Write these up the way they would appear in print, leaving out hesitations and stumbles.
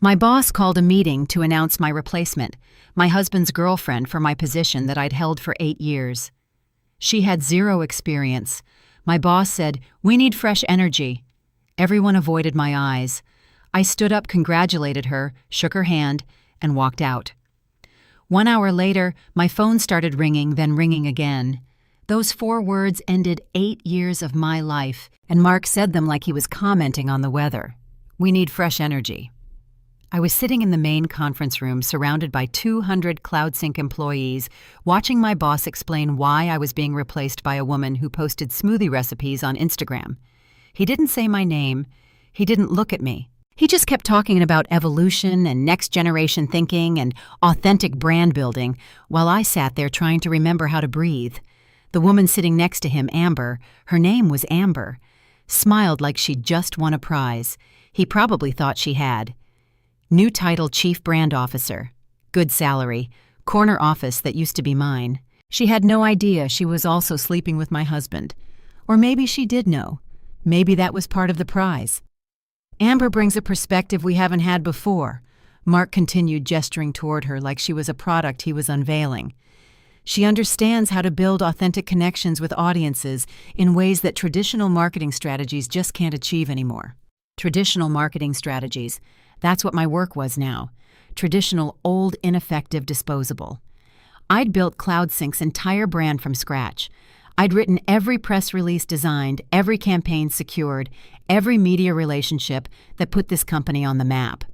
My boss called a meeting to announce my replacement, my husband's girlfriend for my position that I'd held for 8 years. She had zero experience. My boss said, "We need fresh energy." Everyone avoided my eyes. I stood up, congratulated her, shook her hand, and walked out. 1 hour later, my phone started ringing, then ringing again. Those 4 words ended 8 years of my life, and Mark said them like he was commenting on the weather. "We need fresh energy." I was sitting in the main conference room surrounded by 200 CloudSync employees, watching my boss explain why I was being replaced by a woman who posted smoothie recipes on Instagram. He didn't say my name. He didn't look at me. He just kept talking about evolution and next-generation thinking and authentic brand building while I sat there trying to remember how to breathe. The woman sitting next to him, Amber, her name was Amber, smiled like she'd just won a prize. He probably thought she had. New title, Chief Brand Officer. Good salary. Corner office that used to be mine. She had no idea she was also sleeping with my husband. Or maybe she did know. Maybe that was part of the prize. Amber brings a perspective we haven't had before. Mark continued, gesturing toward her like she was a product he was unveiling. She understands how to build authentic connections with audiences in ways that traditional marketing strategies just can't achieve anymore. Traditional marketing strategies. That's what my work was now. Traditional, old, ineffective, disposable. I'd built CloudSync's entire brand from scratch. I'd written every press release designed, every campaign secured, every media relationship that put this company on the map.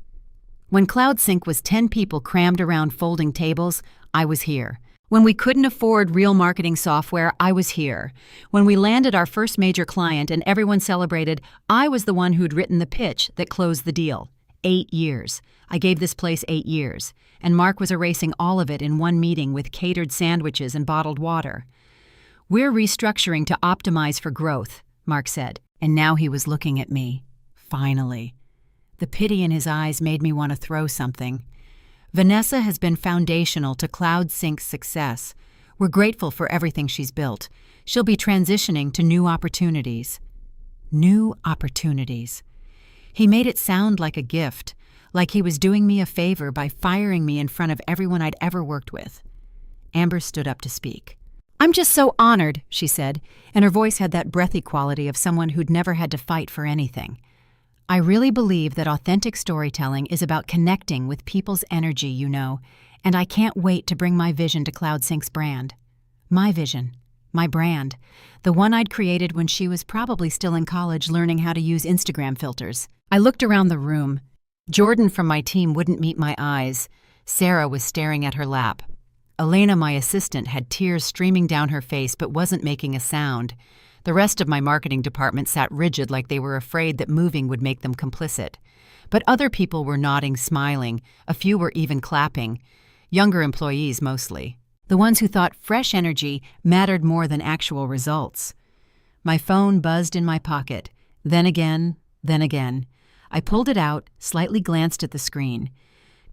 When CloudSync was 10 people crammed around folding tables, I was here. When we couldn't afford real marketing software, I was here. When we landed our first major client and everyone celebrated, I was the one who'd written the pitch that closed the deal. 8 years. I gave this place 8 years, and Mark was erasing all of it in one meeting with catered sandwiches and bottled water. "We're restructuring to optimize for growth," Mark said, and now he was looking at me. Finally. The pity in his eyes made me want to throw something. Vanessa has been foundational to CloudSync's success. We're grateful for everything she's built. She'll be transitioning to new opportunities. New opportunities. He made it sound like a gift, like he was doing me a favor by firing me in front of everyone I'd ever worked with. Amber stood up to speak. "I'm just so honored," she said, and her voice had that breathy quality of someone who'd never had to fight for anything. "I really believe that authentic storytelling is about connecting with people's energy, you know, and I can't wait to bring my vision to CloudSync's brand. My vision. My brand. The one I'd created when she was probably still in college learning how to use Instagram filters." I looked around the room. Jordan from my team wouldn't meet my eyes. Sarah was staring at her lap. Elena, my assistant, had tears streaming down her face but wasn't making a sound. The rest of my marketing department sat rigid like they were afraid that moving would make them complicit. But other people were nodding, smiling. A few were even clapping. Younger employees mostly. The ones who thought fresh energy mattered more than actual results. My phone buzzed in my pocket. Then again, then again. I pulled it out, slightly glanced at the screen.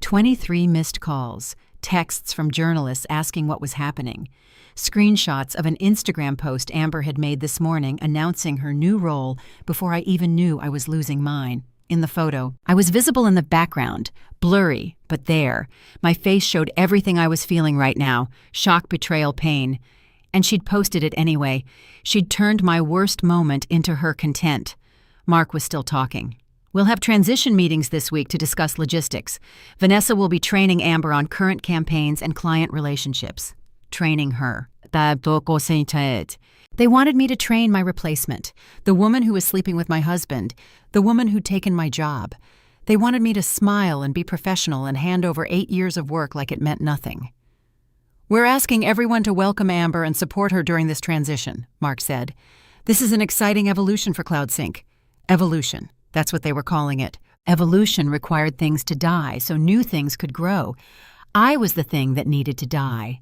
23 missed calls, texts from journalists asking what was happening, screenshots of an Instagram post Amber had made this morning announcing her new role before I even knew I was losing mine. In the photo, I was visible in the background, blurry, but there. My face showed everything I was feeling right now, shock, betrayal, pain. And she'd posted it anyway. She'd turned my worst moment into her content. Mark was still talking. "We'll have transition meetings this week to discuss logistics. Vanessa will be training Amber on current campaigns and client relationships." Training her. They wanted me to train my replacement, the woman who was sleeping with my husband, the woman who'd taken my job. They wanted me to smile and be professional and hand over 8 years of work like it meant nothing. "We're asking everyone to welcome Amber and support her during this transition," Mark said. "This is an exciting evolution for CloudSync." Evolution. That's what they were calling it. Evolution required things to die so new things could grow. I was the thing that needed to die.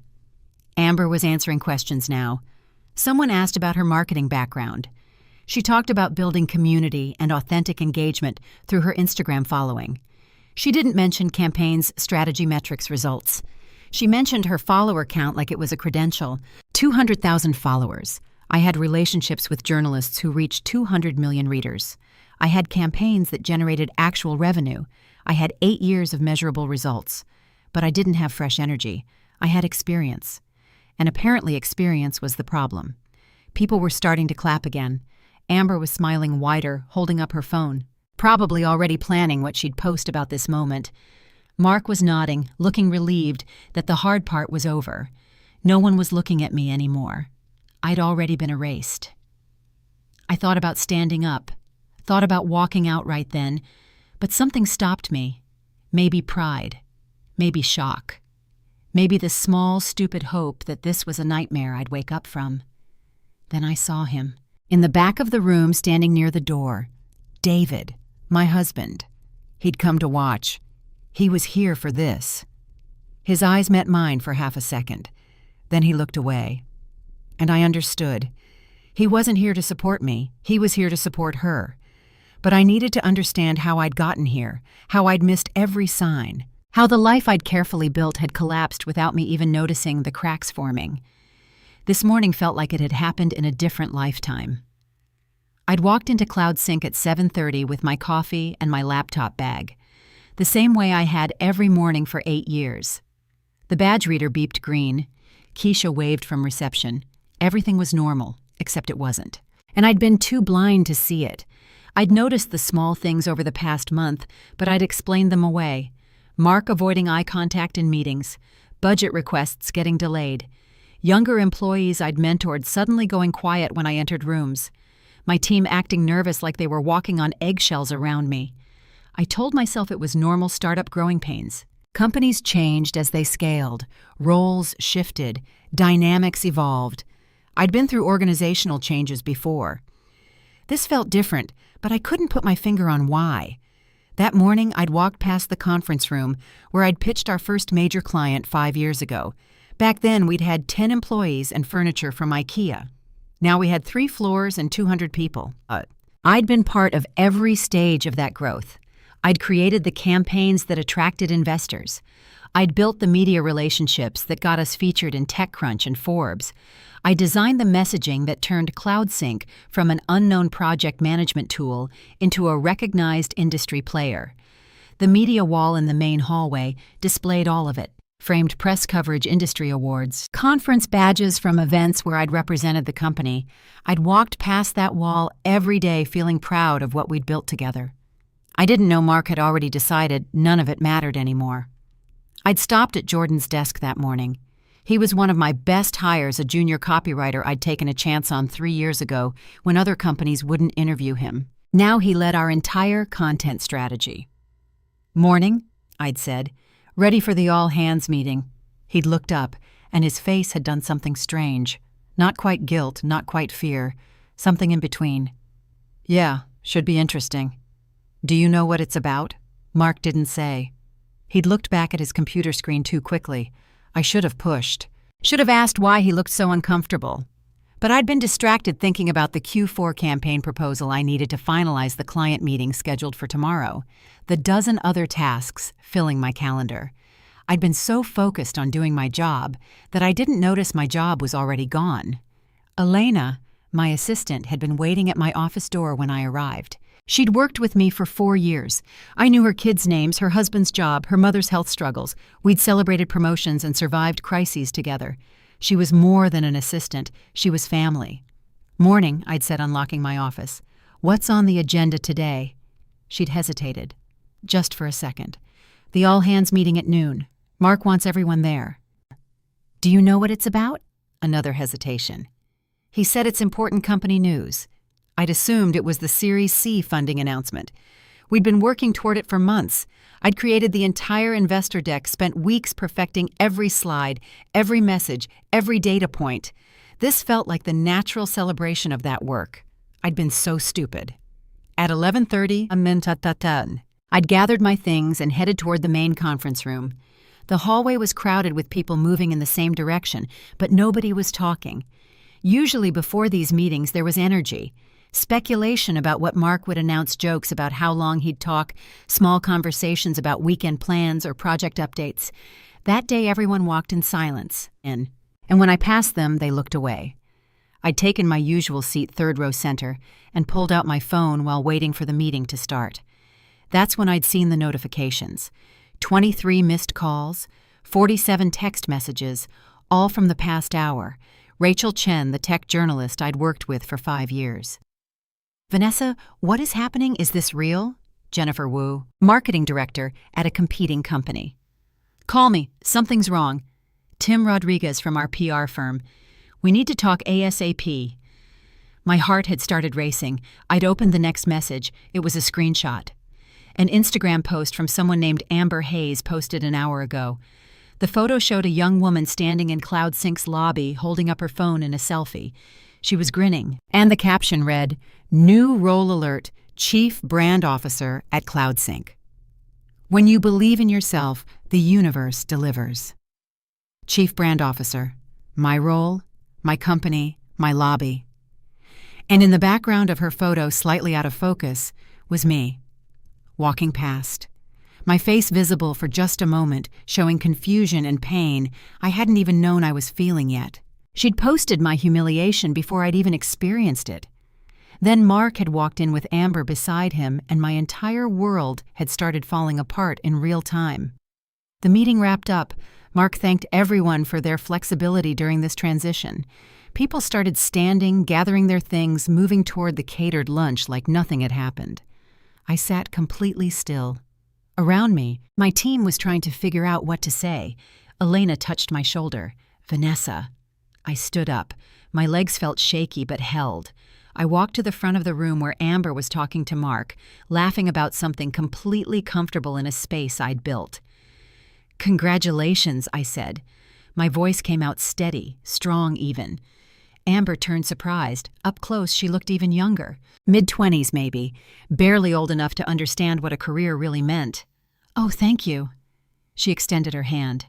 Amber was answering questions now. Someone asked about her marketing background. She talked about building community and authentic engagement through her Instagram following. She didn't mention campaigns, strategy metrics, results. She mentioned her follower count like it was a credential. 200,000 followers. I had relationships with journalists who reached 200 million readers. I had campaigns that generated actual revenue. I had 8 years of measurable results. But I didn't have fresh energy. I had experience. And apparently experience was the problem. People were starting to clap again. Amber was smiling wider, holding up her phone, probably already planning what she'd post about this moment. Mark was nodding, looking relieved that the hard part was over. No one was looking at me anymore. I'd already been erased. I thought about standing up, thought about walking out right then, but something stopped me. Maybe pride, maybe shock, maybe the small, stupid hope that this was a nightmare I'd wake up from. Then I saw him, in the back of the room standing near the door. David, my husband. He'd come to watch. He was here for this. His eyes met mine for half a second. Then he looked away. And I understood. He wasn't here to support me. He was here to support her. But I needed to understand how I'd gotten here, how I'd missed every sign, how the life I'd carefully built had collapsed without me even noticing the cracks forming. This morning felt like it had happened in a different lifetime. I'd walked into CloudSync at 7:30 with my coffee and my laptop bag, the same way I had every morning for 8 years. The badge reader beeped green. Keisha waved from reception. Everything was normal, except it wasn't. And I'd been too blind to see it. I'd noticed the small things over the past month, but I'd explained them away. Mark avoiding eye contact in meetings, budget requests getting delayed, younger employees I'd mentored suddenly going quiet when I entered rooms, my team acting nervous like they were walking on eggshells around me. I told myself it was normal startup growing pains. Companies changed as they scaled, roles shifted, dynamics evolved. I'd been through organizational changes before. This felt different, but I couldn't put my finger on why. That morning, I'd walked past the conference room where I'd pitched our first major client 5 years ago. Back then, we'd had 10 employees and furniture from IKEA. Now we had 3 floors and 200 people. I'd been part of every stage of that growth. I'd created the campaigns that attracted investors. I'd built the media relationships that got us featured in TechCrunch and Forbes. I designed the messaging that turned CloudSync from an unknown project management tool into a recognized industry player. The media wall in the main hallway displayed all of it. Framed press coverage industry awards, conference badges from events where I'd represented the company. I'd walked past that wall every day feeling proud of what we'd built together. I didn't know Mark had already decided none of it mattered anymore. I'd stopped at Jordan's desk that morning. He was one of my best hires, a junior copywriter I'd taken a chance on 3 years ago when other companies wouldn't interview him. Now he led our entire content strategy. "Morning," I'd said. "Ready for the all-hands meeting." He'd looked up, and his face had done something strange. Not quite guilt, not quite fear. Something in between. "Yeah, should be interesting." "Do you know what it's about?" Mark didn't say. He'd looked back at his computer screen too quickly. I should have pushed. Should have asked why he looked so uncomfortable. But I'd been distracted thinking about the Q4 campaign proposal I needed to finalize the client meeting scheduled for tomorrow, the dozen other tasks filling my calendar. I'd been so focused on doing my job that I didn't notice my job was already gone. Elena, my assistant, had been waiting at my office door when I arrived. She'd worked with me for 4 years. I knew her kids' names, her husband's job, her mother's health struggles. We'd celebrated promotions and survived crises together. She was more than an assistant. She was family. "Morning," I'd said, unlocking my office. "What's on the agenda today?" She'd hesitated. Just for a second. "The all-hands meeting at noon. Mark wants everyone there." "Do you know what it's about?" Another hesitation. "He said it's important company news." I'd assumed it was the Series C funding announcement. We'd been working toward it for months. I'd created the entire investor deck, spent weeks perfecting every slide, every message, every data point. This felt like the natural celebration of that work. I'd been so stupid. At 11:30, I'd gathered my things and headed toward the main conference room. The hallway was crowded with people moving in the same direction, but nobody was talking. Usually before these meetings, there was energy. Speculation about what Mark would announce, jokes about how long he'd talk, small conversations about weekend plans or project updates. That day everyone walked in silence, and when I passed them, they looked away. I'd taken my usual seat 3rd row center and pulled out my phone while waiting for the meeting to start. That's when I'd seen the notifications. 23 missed calls, 47 text messages, all from the past hour. Rachel Chen, the tech journalist I'd worked with for 5 years. Vanessa, what is happening? Is this real? Jennifer Wu, marketing director at a competing company. Call me. Something's wrong. Tim Rodriguez from our PR firm. We need to talk ASAP. My heart had started racing. I'd opened the next message. It was a screenshot. An Instagram post from someone named Amber Hayes posted an hour ago. The photo showed a young woman standing in CloudSync's lobby holding up her phone in a selfie. She was grinning, and the caption read, "New role alert, Chief Brand Officer at CloudSync." When you believe in yourself, the universe delivers. Chief Brand Officer, my role, my company, my lobby. And in the background of her photo, slightly out of focus, was me, walking past. My face visible for just a moment, showing confusion and pain I hadn't even known I was feeling yet. She'd posted my humiliation before I'd even experienced it. Then Mark had walked in with Amber beside him, and my entire world had started falling apart in real time. The meeting wrapped up. Mark thanked everyone for their flexibility during this transition. People started standing, gathering their things, moving toward the catered lunch like nothing had happened. I sat completely still. Around me, my team was trying to figure out what to say. Elena touched my shoulder. "Vanessa." I stood up. My legs felt shaky but held. I walked to the front of the room where Amber was talking to Mark, laughing about something completely comfortable in a space I'd built. "Congratulations," I said. My voice came out steady, strong even. Amber turned surprised. Up close, she looked even younger. Mid-20s maybe, barely old enough to understand what a career really meant. "Oh, thank you." She extended her hand.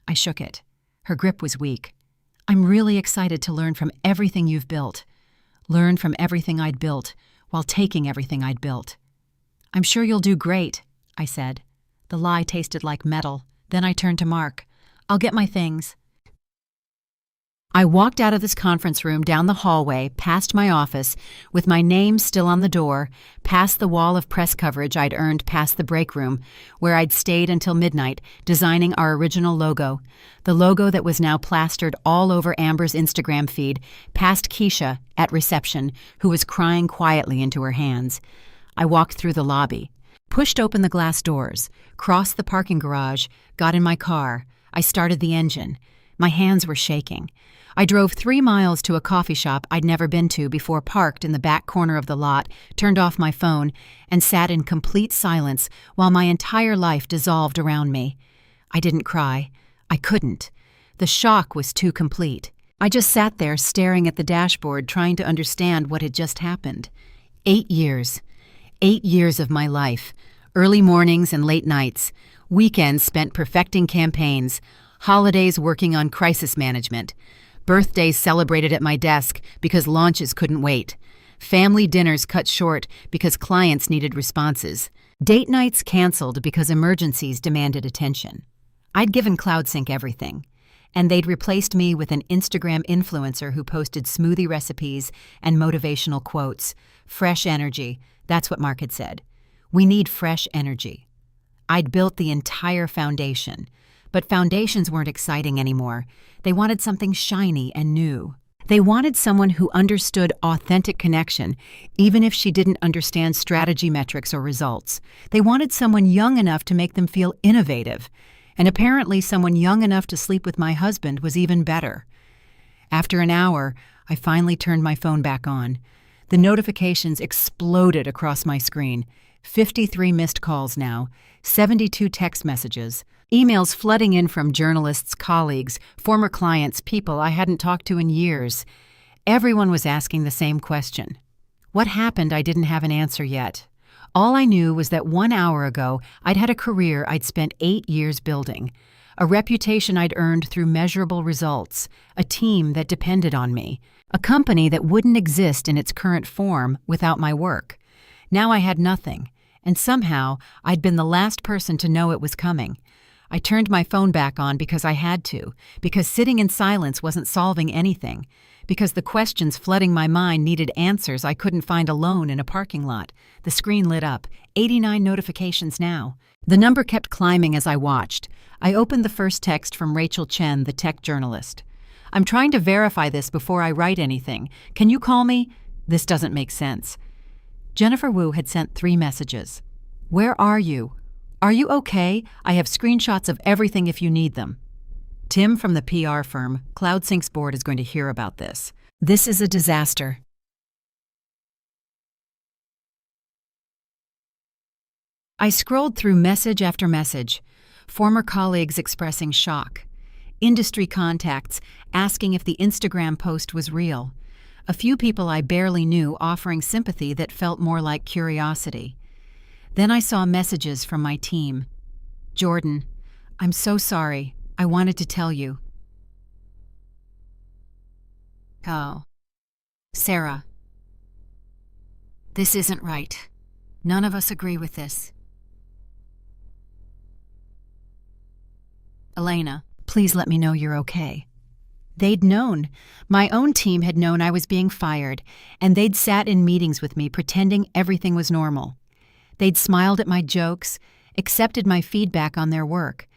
I shook it. Her grip was weak. "I'm really excited to learn from everything you've built. Learn from everything I'd built, while taking everything I'd built." "I'm sure you'll do great," I said. The lie tasted like metal. Then I turned to Mark. "I'll get my things." I walked out of this conference room, down the hallway, past my office, with my name still on the door, past the wall of press coverage I'd earned past the break room, where I'd stayed until midnight, designing our original logo, the logo that was now plastered all over Amber's Instagram feed, past Keisha, at reception, who was crying quietly into her hands. I walked through the lobby, pushed open the glass doors, crossed the parking garage, got in my car. I started the engine. My hands were shaking. I drove 3 miles to a coffee shop I'd never been to before, parked in the back corner of the lot, turned off my phone, and sat in complete silence while my entire life dissolved around me. I didn't cry. I couldn't. The shock was too complete. I just sat there staring at the dashboard, trying to understand what had just happened. 8 years. 8 years of my life. Early mornings and late nights. Weekends spent perfecting campaigns. Holidays working on crisis management. Birthdays celebrated at my desk because launches couldn't wait. Family dinners cut short because clients needed responses. Date nights canceled because emergencies demanded attention. I'd given CloudSync everything, and they'd replaced me with an Instagram influencer who posted smoothie recipes and motivational quotes. Fresh energy, that's what Mark had said. We need fresh energy. I'd built the entire foundation. But foundations weren't exciting anymore. They wanted something shiny and new. They wanted someone who understood authentic connection, even if she didn't understand strategy metrics or results. They wanted someone young enough to make them feel innovative. And apparently someone young enough to sleep with my husband was even better. After an hour, I finally turned my phone back on. The notifications exploded across my screen. 53 missed calls now, 72 text messages, emails flooding in from journalists, colleagues, former clients, people I hadn't talked to in years. Everyone was asking the same question. What happened? I didn't have an answer yet. All I knew was that 1 hour ago, I'd had a career I'd spent 8 years building, a reputation I'd earned through measurable results, a team that depended on me, a company that wouldn't exist in its current form without my work. Now I had nothing, and somehow I'd been the last person to know it was coming. I turned my phone back on because I had to, because sitting in silence wasn't solving anything, because the questions flooding my mind needed answers I couldn't find alone in a parking lot. The screen lit up. 89 notifications now. The number kept climbing as I watched. I opened the first text from Rachel Chen, the tech journalist. "I'm trying to verify this before I write anything. Can you call me? This doesn't make sense." Jennifer Wu had sent 3 messages. "Where are you? Are you okay? I have screenshots of everything if you need them." Tim from the PR firm, CloudSync's board, is going to hear about this. This is a disaster. I scrolled through message after message. Former colleagues expressing shock. Industry contacts asking if the Instagram post was real. A few people I barely knew offering sympathy that felt more like curiosity. Then I saw messages from my team. "Jordan, I'm so sorry. I wanted to tell you." "Oh. Sarah. This isn't right. None of us agree with this." "Elena, please let me know you're okay." They'd known. My own team had known I was being fired, and they'd sat in meetings with me pretending everything was normal. They'd smiled at my jokes, accepted my feedback on their work.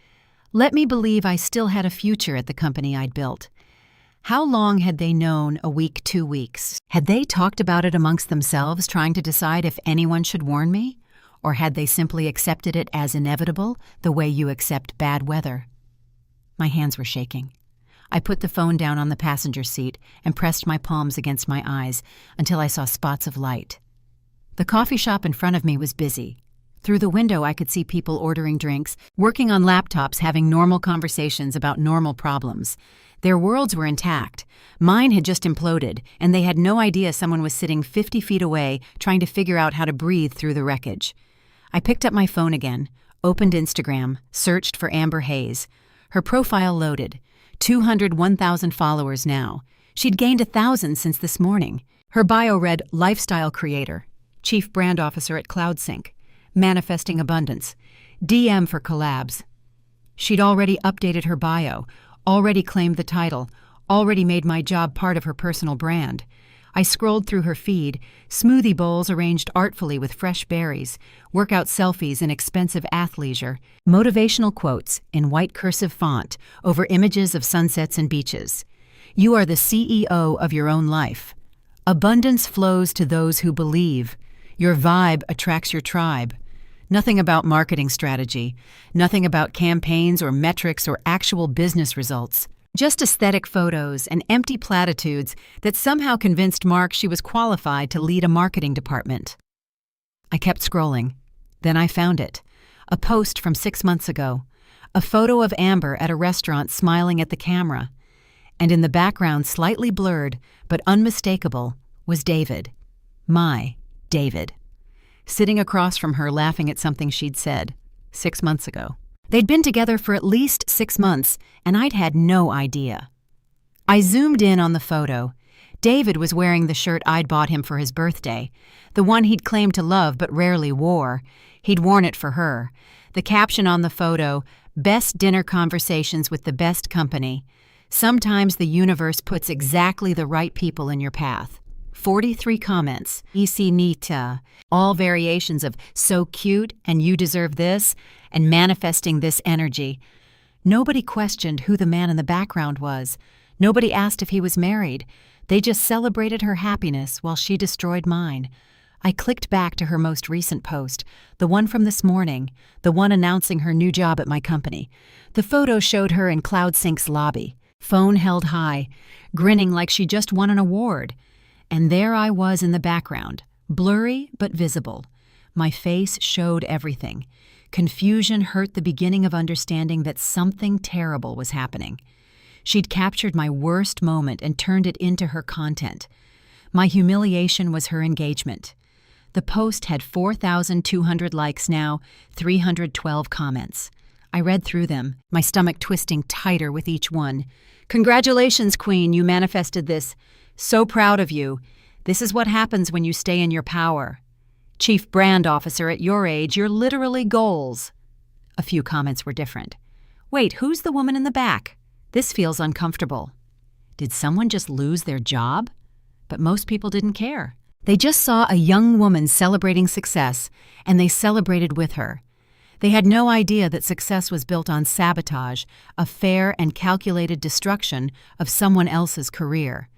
Let me believe I still had a future at the company I'd built. How long had they known? A week, 2 weeks? Had they talked about it amongst themselves, trying to decide if anyone should warn me? Or had they simply accepted it as inevitable, the way you accept bad weather? My hands were shaking. I put the phone down on the passenger seat and pressed my palms against my eyes until I saw spots of light. The coffee shop in front of me was busy. Through the window I could see people ordering drinks, working on laptops, having normal conversations about normal problems. Their worlds were intact. Mine had just imploded, and they had no idea someone was sitting 50 feet away trying to figure out how to breathe through the wreckage. I picked up my phone again, opened Instagram, searched for Amber Hayes. Her profile loaded. 201,000 followers now. She'd gained 1,000 since this morning. Her bio read lifestyle creator, chief brand officer at CloudSync, manifesting abundance, DM for collabs. She'd already updated her bio, already claimed the title, already made my job part of her personal brand. I scrolled through her feed, smoothie bowls arranged artfully with fresh berries, workout selfies in expensive athleisure, motivational quotes in white cursive font over images of sunsets and beaches. You are the CEO of your own life. Abundance flows to those who believe. Your vibe attracts your tribe. Nothing about marketing strategy, nothing about campaigns or metrics or actual business results. Just aesthetic photos and empty platitudes that somehow convinced Mark she was qualified to lead a marketing department. I kept scrolling. Then I found it. A post from 6 months ago. A photo of Amber at a restaurant smiling at the camera. And in the background, slightly blurred but unmistakable, was David. My David. Sitting across from her laughing at something she'd said 6 months ago. They'd been together for at least 6 months, and I'd had no idea. I zoomed in on the photo. David was wearing the shirt I'd bought him for his birthday, the one he'd claimed to love but rarely wore. He'd worn it for her. The caption on the photo, "Best dinner conversations with the best company." Sometimes the universe puts exactly the right people in your path. 43 comments, "Easy Nita," all variations of "so cute" and "you deserve this," and "manifesting this energy." Nobody questioned who the man in the background was. Nobody asked if he was married. They just celebrated her happiness while she destroyed mine. I clicked back to her most recent post, the one from this morning, the one announcing her new job at my company. The photo showed her in CloudSync's lobby, phone held high, grinning like she just won an award. And there I was in the background, blurry but visible. My face showed everything. Confusion hurt the beginning of understanding that something terrible was happening. She'd captured my worst moment and turned it into her content. My humiliation was her engagement. The post had 4,200 likes now, 312 comments. I read through them, my stomach twisting tighter with each one. "Congratulations, Queen, you manifested this. So proud of you. This is what happens when you stay in your power. Chief brand officer at your age, you're literally goals." A few comments were different. Wait, who's the woman in the back? This feels uncomfortable. Did someone just lose their job? But most people didn't care. They just saw a young woman celebrating success, and they celebrated with her. They had no idea that success was built on sabotage, a fair and calculated destruction of someone else's career.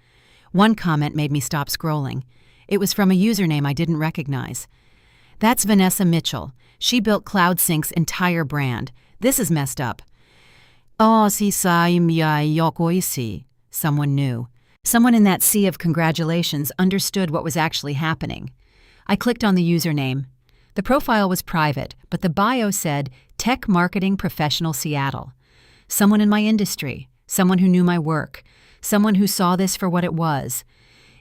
One comment made me stop scrolling. It was from a username I didn't recognize. That's Vanessa Mitchell. She built CloudSync's entire brand. This is messed up. Oh, si saim ya yokoisi. Someone knew. Someone in that sea of congratulations understood what was actually happening. I clicked on the username. The profile was private, but the bio said, Tech Marketing Professional Seattle. Someone in my industry, someone who knew my work, someone who saw this for what it was.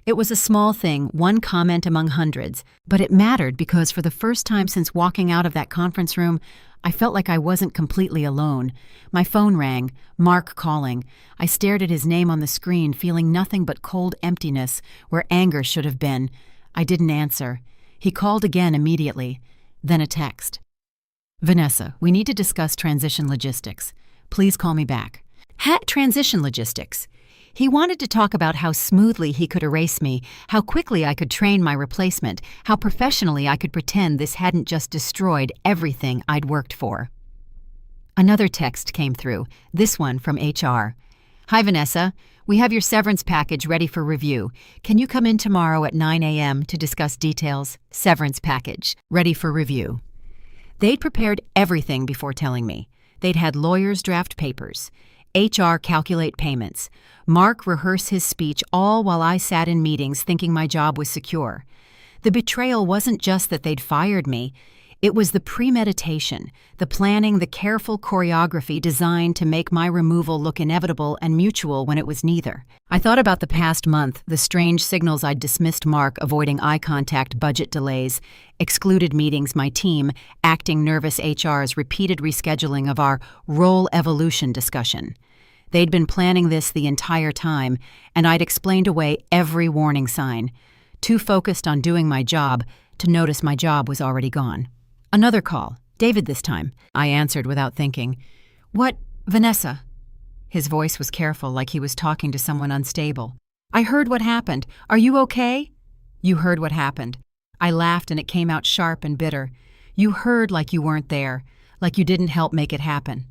It was a small thing, one comment among hundreds, but it mattered because for the first time since walking out of that conference room, I felt like I wasn't completely alone. My phone rang, Mark calling. I stared at his name on the screen, feeling nothing but cold emptiness where anger should have been. I didn't answer. He called again immediately, then a text. Vanessa, we need to discuss transition logistics. Please call me back. Transition logistics. He wanted to talk about how smoothly he could erase me, how quickly I could train my replacement, how professionally I could pretend this hadn't just destroyed everything I'd worked for. Another text came through, this one from HR. Hi, Vanessa. We have your severance package ready for review. Can you come in tomorrow at 9 a.m. to discuss details? Severance package, ready for review. They'd prepared everything before telling me. They'd had lawyers draft papers, HR calculate payments, Mark rehearse his speech, all while I sat in meetings thinking my job was secure. The betrayal wasn't just that they'd fired me. It was the premeditation, the planning, the careful choreography designed to make my removal look inevitable and mutual when it was neither. I thought about the past month, the strange signals I'd dismissed Mark, avoiding eye contact, budget delays, excluded meetings, my team, acting nervous HR's repeated rescheduling of our role evolution discussion. They'd been planning this the entire time, and I'd explained away every warning sign, too focused on doing my job to notice my job was already gone. Another call. David this time. I answered without thinking. What? Vanessa? His voice was careful, like he was talking to someone unstable. I heard what happened. Are you okay? You heard what happened. I laughed and it came out sharp and bitter. You heard like you weren't there, like you didn't help make it happen.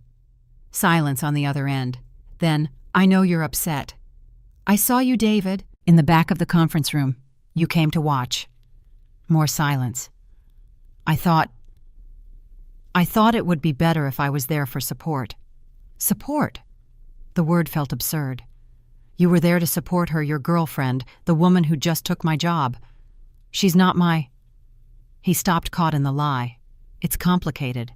Silence on the other end. Then, I know you're upset. I saw you, David, in the back of the conference room. You came to watch. More silence. I thought it would be better if I was there for support. Support? The word felt absurd. You were there to support her, your girlfriend, the woman who just took my job. She's not my... He stopped, caught in the lie. It's complicated.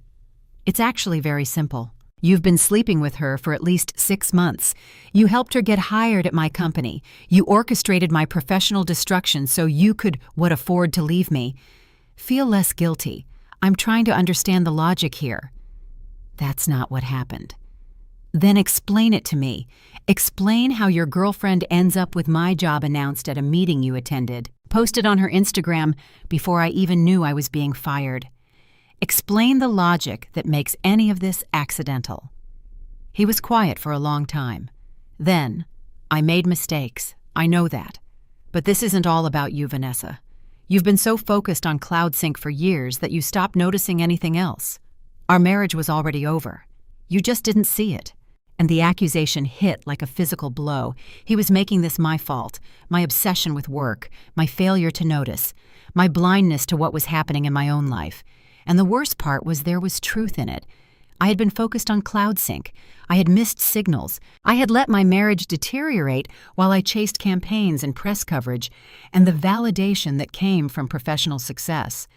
It's actually very simple. You've been sleeping with her for at least 6 months. You helped her get hired at my company. You orchestrated my professional destruction so you could afford to leave me. Feel less guilty. I'm trying to understand the logic here. That's not what happened. Then explain it to me. Explain how your girlfriend ends up with my job announced at a meeting you attended, posted on her Instagram before I even knew I was being fired. Explain the logic that makes any of this accidental. He was quiet for a long time. Then, I made mistakes. I know that. But this isn't all about you, Vanessa. You've been so focused on CloudSync for years that you stopped noticing anything else. Our marriage was already over. You just didn't see it. And the accusation hit like a physical blow. He was making this my fault, my obsession with work, my failure to notice, my blindness to what was happening in my own life. And the worst part was there was truth in it. I had been focused on CloudSync. I had missed signals. I had let my marriage deteriorate while I chased campaigns and press coverage and the validation that came from professional success.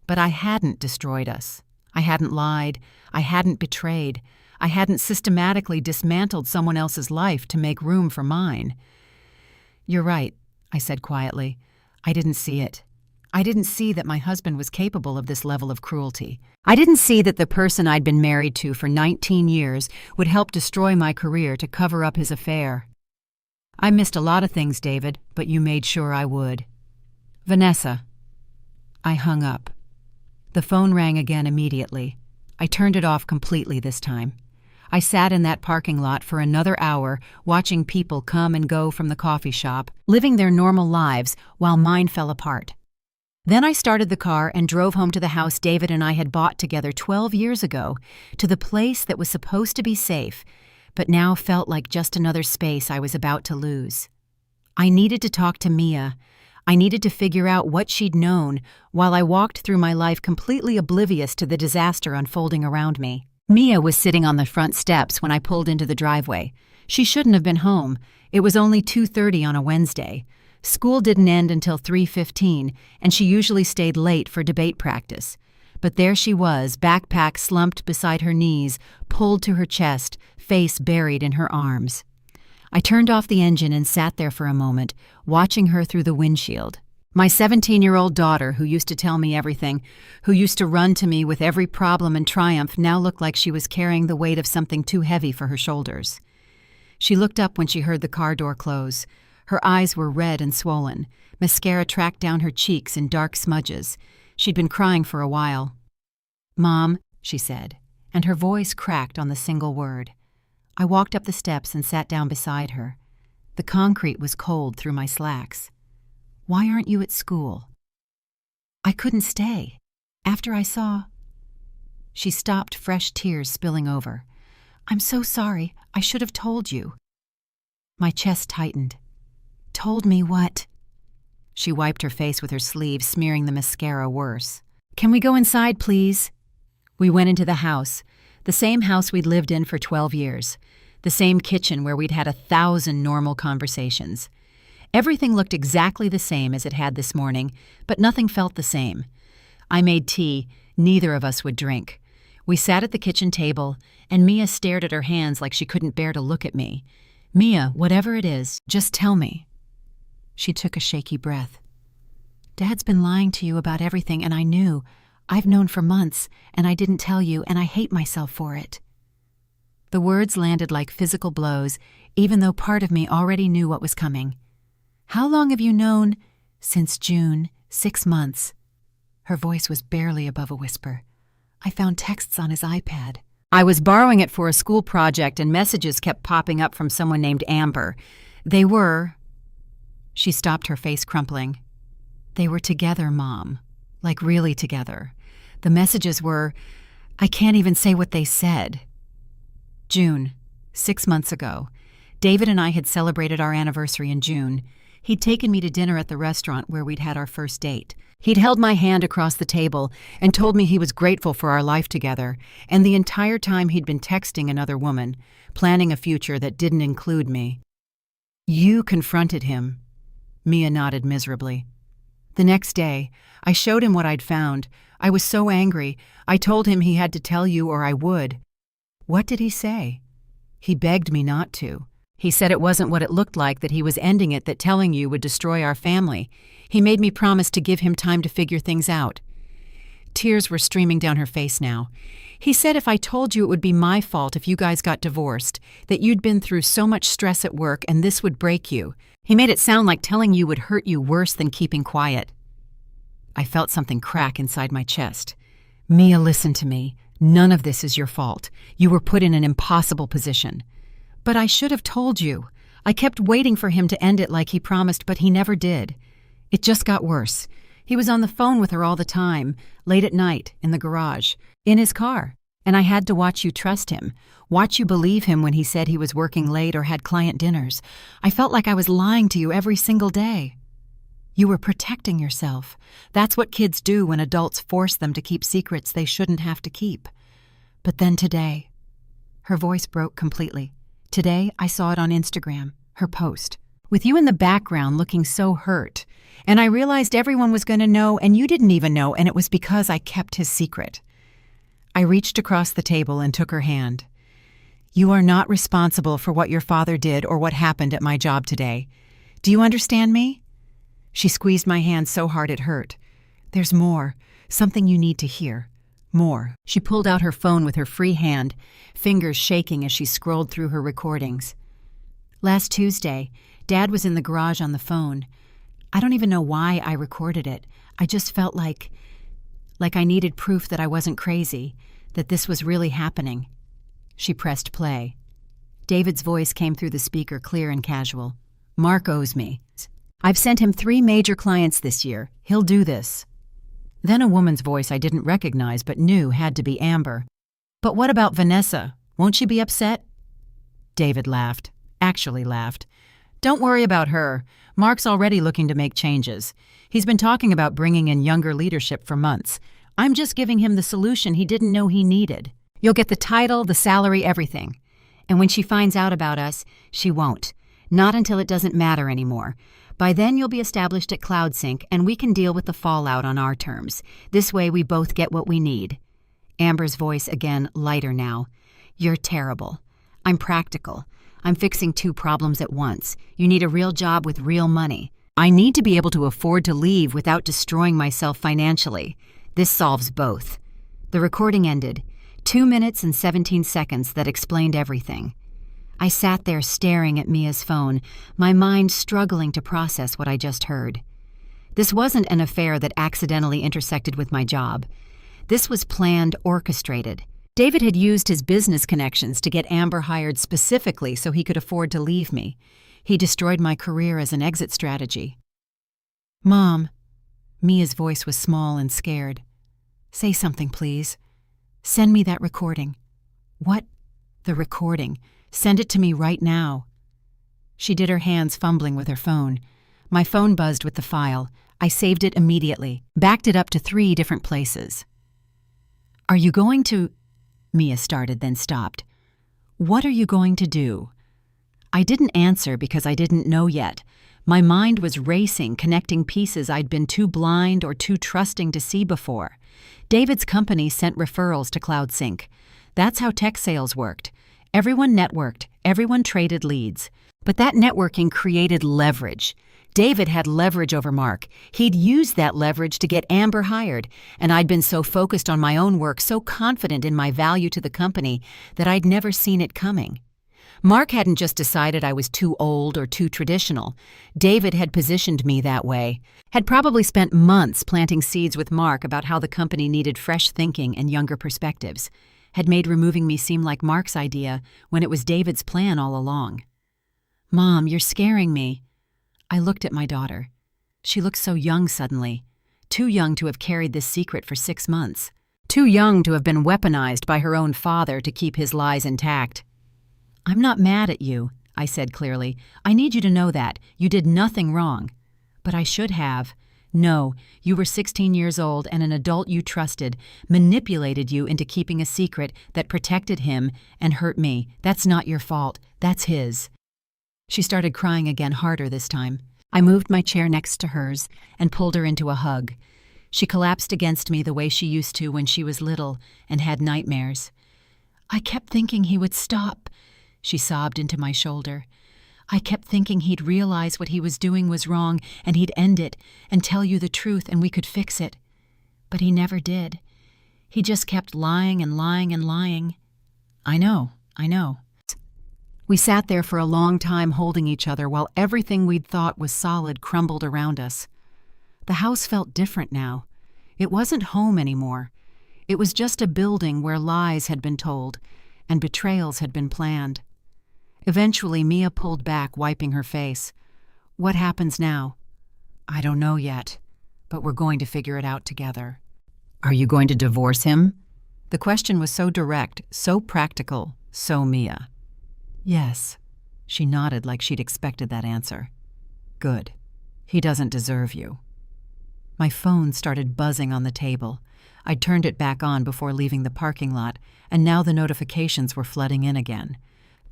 But I hadn't destroyed us. I hadn't lied. I hadn't betrayed. I hadn't systematically dismantled someone else's life to make room for mine. You're right, I said quietly. I didn't see it. I didn't see that my husband was capable of this level of cruelty. I didn't see that the person I'd been married to for 19 years would help destroy my career to cover up his affair. I missed a lot of things, David, but you made sure I would. Vanessa. I hung up. The phone rang again immediately. I turned it off completely this time. I sat in that parking lot for another hour, watching people come and go from the coffee shop, living their normal lives while mine fell apart. Then I started the car and drove home to the house David and I had bought together 12 years ago, to the place that was supposed to be safe, but now felt like just another space I was about to lose. I needed to talk to Mia. I needed to figure out what she'd known while I walked through my life completely oblivious to the disaster unfolding around me. Mia was sitting on the front steps when I pulled into the driveway. She shouldn't have been home. It was only 2:30 on a Wednesday. School didn't end until 3:15, and she usually stayed late for debate practice. But there she was, backpack slumped beside her knees, pulled to her chest, face buried in her arms. I turned off the engine and sat there for a moment, watching her through the windshield. My 17-year-old daughter, who used to tell me everything, who used to run to me with every problem and triumph, now looked like she was carrying the weight of something too heavy for her shoulders. She looked up when she heard the car door close. Her eyes were red and swollen. Mascara tracked down her cheeks in dark smudges. She'd been crying for a while. "Mom," she said, and her voice cracked on the single word. I walked up the steps and sat down beside her. The concrete was cold through my slacks. "Why aren't you at school?" "I couldn't stay. After I saw—" She stopped, fresh tears spilling over. "I'm so sorry. I should have told you." My chest tightened. "Told me what?" She wiped her face with her sleeve, smearing the mascara worse. "Can we go inside, please?" We went into the house, the same house we'd lived in for 12 years, the same kitchen where we'd had 1,000 normal conversations. Everything looked exactly the same as it had this morning, but nothing felt the same. I made tea. Neither of us would drink. We sat at the kitchen table, and Mia stared at her hands like she couldn't bear to look at me. "Mia, whatever it is, just tell me." She took a shaky breath. "Dad's been lying to you about everything, and I knew. I've known for months, and I didn't tell you, and I hate myself for it." The words landed like physical blows, even though part of me already knew what was coming. "How long have you known?" "Since June, 6 months." Her voice was barely above a whisper. "I found texts on his iPad. I was borrowing it for a school project, and messages kept popping up from someone named Amber. They were—" She stopped, her face crumpling. "They were together, Mom. Like really together. The messages were— I can't even say what they said." June, 6 months ago. David and I had celebrated our anniversary in June. He'd taken me to dinner at the restaurant where we'd had our first date. He'd held my hand across the table and told me he was grateful for our life together, and the entire time he'd been texting another woman, planning a future that didn't include me. "You confronted him." Mia nodded miserably. "The next day, I showed him what I'd found. I was so angry. I told him he had to tell you or I would." "What did he say?" "He begged me not to. He said it wasn't what it looked like, that he was ending it, that telling you would destroy our family. He made me promise to give him time to figure things out." Tears were streaming down her face now. "He said if I told you it would be my fault if you guys got divorced, that you'd been through so much stress at work and this would break you. He made it sound like telling you would hurt you worse than keeping quiet." I felt something crack inside my chest. "Mia, listen to me. None of this is your fault. You were put in an impossible position." "But I should have told you. I kept waiting for him to end it like he promised, but he never did. It just got worse. He was on the phone with her all the time, late at night, in the garage, in his car. And I had to watch you trust him, watch you believe him when he said he was working late or had client dinners. I felt like I was lying to you every single day." "You were protecting yourself. That's what kids do when adults force them to keep secrets they shouldn't have to keep. But then today—" Her voice broke completely. "Today, I saw it on Instagram, her post, with you in the background looking so hurt. And I realized everyone was going to know, and you didn't even know, and it was because I kept his secret." I reached across the table and took her hand. "You are not responsible for what your father did or what happened at my job today. Do you understand me?" She squeezed my hand so hard it hurt. "There's more, something you need to hear. More." She pulled out her phone with her free hand, fingers shaking as she scrolled through her recordings. "Last Tuesday, Dad was in the garage on the phone. I don't even know why I recorded it. I just felt like I needed proof that I wasn't crazy, that this was really happening. She pressed play. David's voice came through the speaker clear and casual. Mark owes me. I've sent him 3 major clients this year. He'll do this. Then a woman's voice I didn't recognize but knew had to be Amber. But what about Vanessa? Won't she be upset? David laughed. Actually laughed. Don't worry about her. Mark's already looking to make changes. He's been talking about bringing in younger leadership for months. I'm just giving him the solution he didn't know he needed. You'll get the title, the salary, everything. And when she finds out about us, she won't. Not until it doesn't matter anymore. By then you'll be established at CloudSync and we can deal with the fallout on our terms. This way we both get what we need. Amber's voice again lighter now. You're terrible. I'm practical. I'm fixing 2 problems at once. You need a real job with real money. I need to be able to afford to leave without destroying myself financially. This solves both. The recording ended. 2 minutes and 17 seconds that explained everything. I sat there staring at Mia's phone, my mind struggling to process what I just heard. This wasn't an affair that accidentally intersected with my job. This was planned, orchestrated. David had used his business connections to get Amber hired specifically so he could afford to leave me. He destroyed my career as an exit strategy. Mom. Mia's voice was small and scared. Say something, please. Send me that recording. What? The recording. Send it to me right now. She did her hands fumbling with her phone. My phone buzzed with the file. I saved it immediately, backed it up to 3 different places. Are you going to... Mia started, then stopped. What are you going to do? I didn't answer because I didn't know yet. My mind was racing, connecting pieces I'd been too blind or too trusting to see before. David's company sent referrals to CloudSync. That's how tech sales worked. Everyone networked, everyone traded leads. But that networking created leverage. David had leverage over Mark. He'd used that leverage to get Amber hired, and I'd been so focused on my own work, so confident in my value to the company, that I'd never seen it coming. Mark hadn't just decided I was too old or too traditional. David had positioned me that way, had probably spent months planting seeds with Mark about how the company needed fresh thinking and younger perspectives, had made removing me seem like Mark's idea when it was David's plan all along. Mom, you're scaring me. I looked at my daughter. She looked so young suddenly, too young to have carried this secret for 6 months, too young to have been weaponized by her own father to keep his lies intact. I'm not mad at you, I said clearly. I need you to know that. You did nothing wrong. But I should have. No, you were 16 years old and an adult you trusted manipulated you into keeping a secret that protected him and hurt me. That's not your fault. That's his. She started crying again, harder this time. I moved my chair next to hers and pulled her into a hug. She collapsed against me the way she used to when she was little and had nightmares. I kept thinking he would stop, she sobbed into my shoulder. I kept thinking he'd realize what he was doing was wrong and he'd end it and tell you the truth and we could fix it. But he never did. He just kept lying and lying and lying. I know. We sat there for a long time holding each other while everything we'd thought was solid crumbled around us. The house felt different now. It wasn't home anymore. It was just a building where lies had been told and betrayals had been planned. Eventually, Mia pulled back, wiping her face. What happens now? I don't know yet, but we're going to figure it out together. Are you going to divorce him? The question was so direct, so practical, so Mia. Yes. She nodded like she'd expected that answer. Good. He doesn't deserve you. My phone started buzzing on the table. I'd turned it back on before leaving the parking lot, and now the notifications were flooding in again.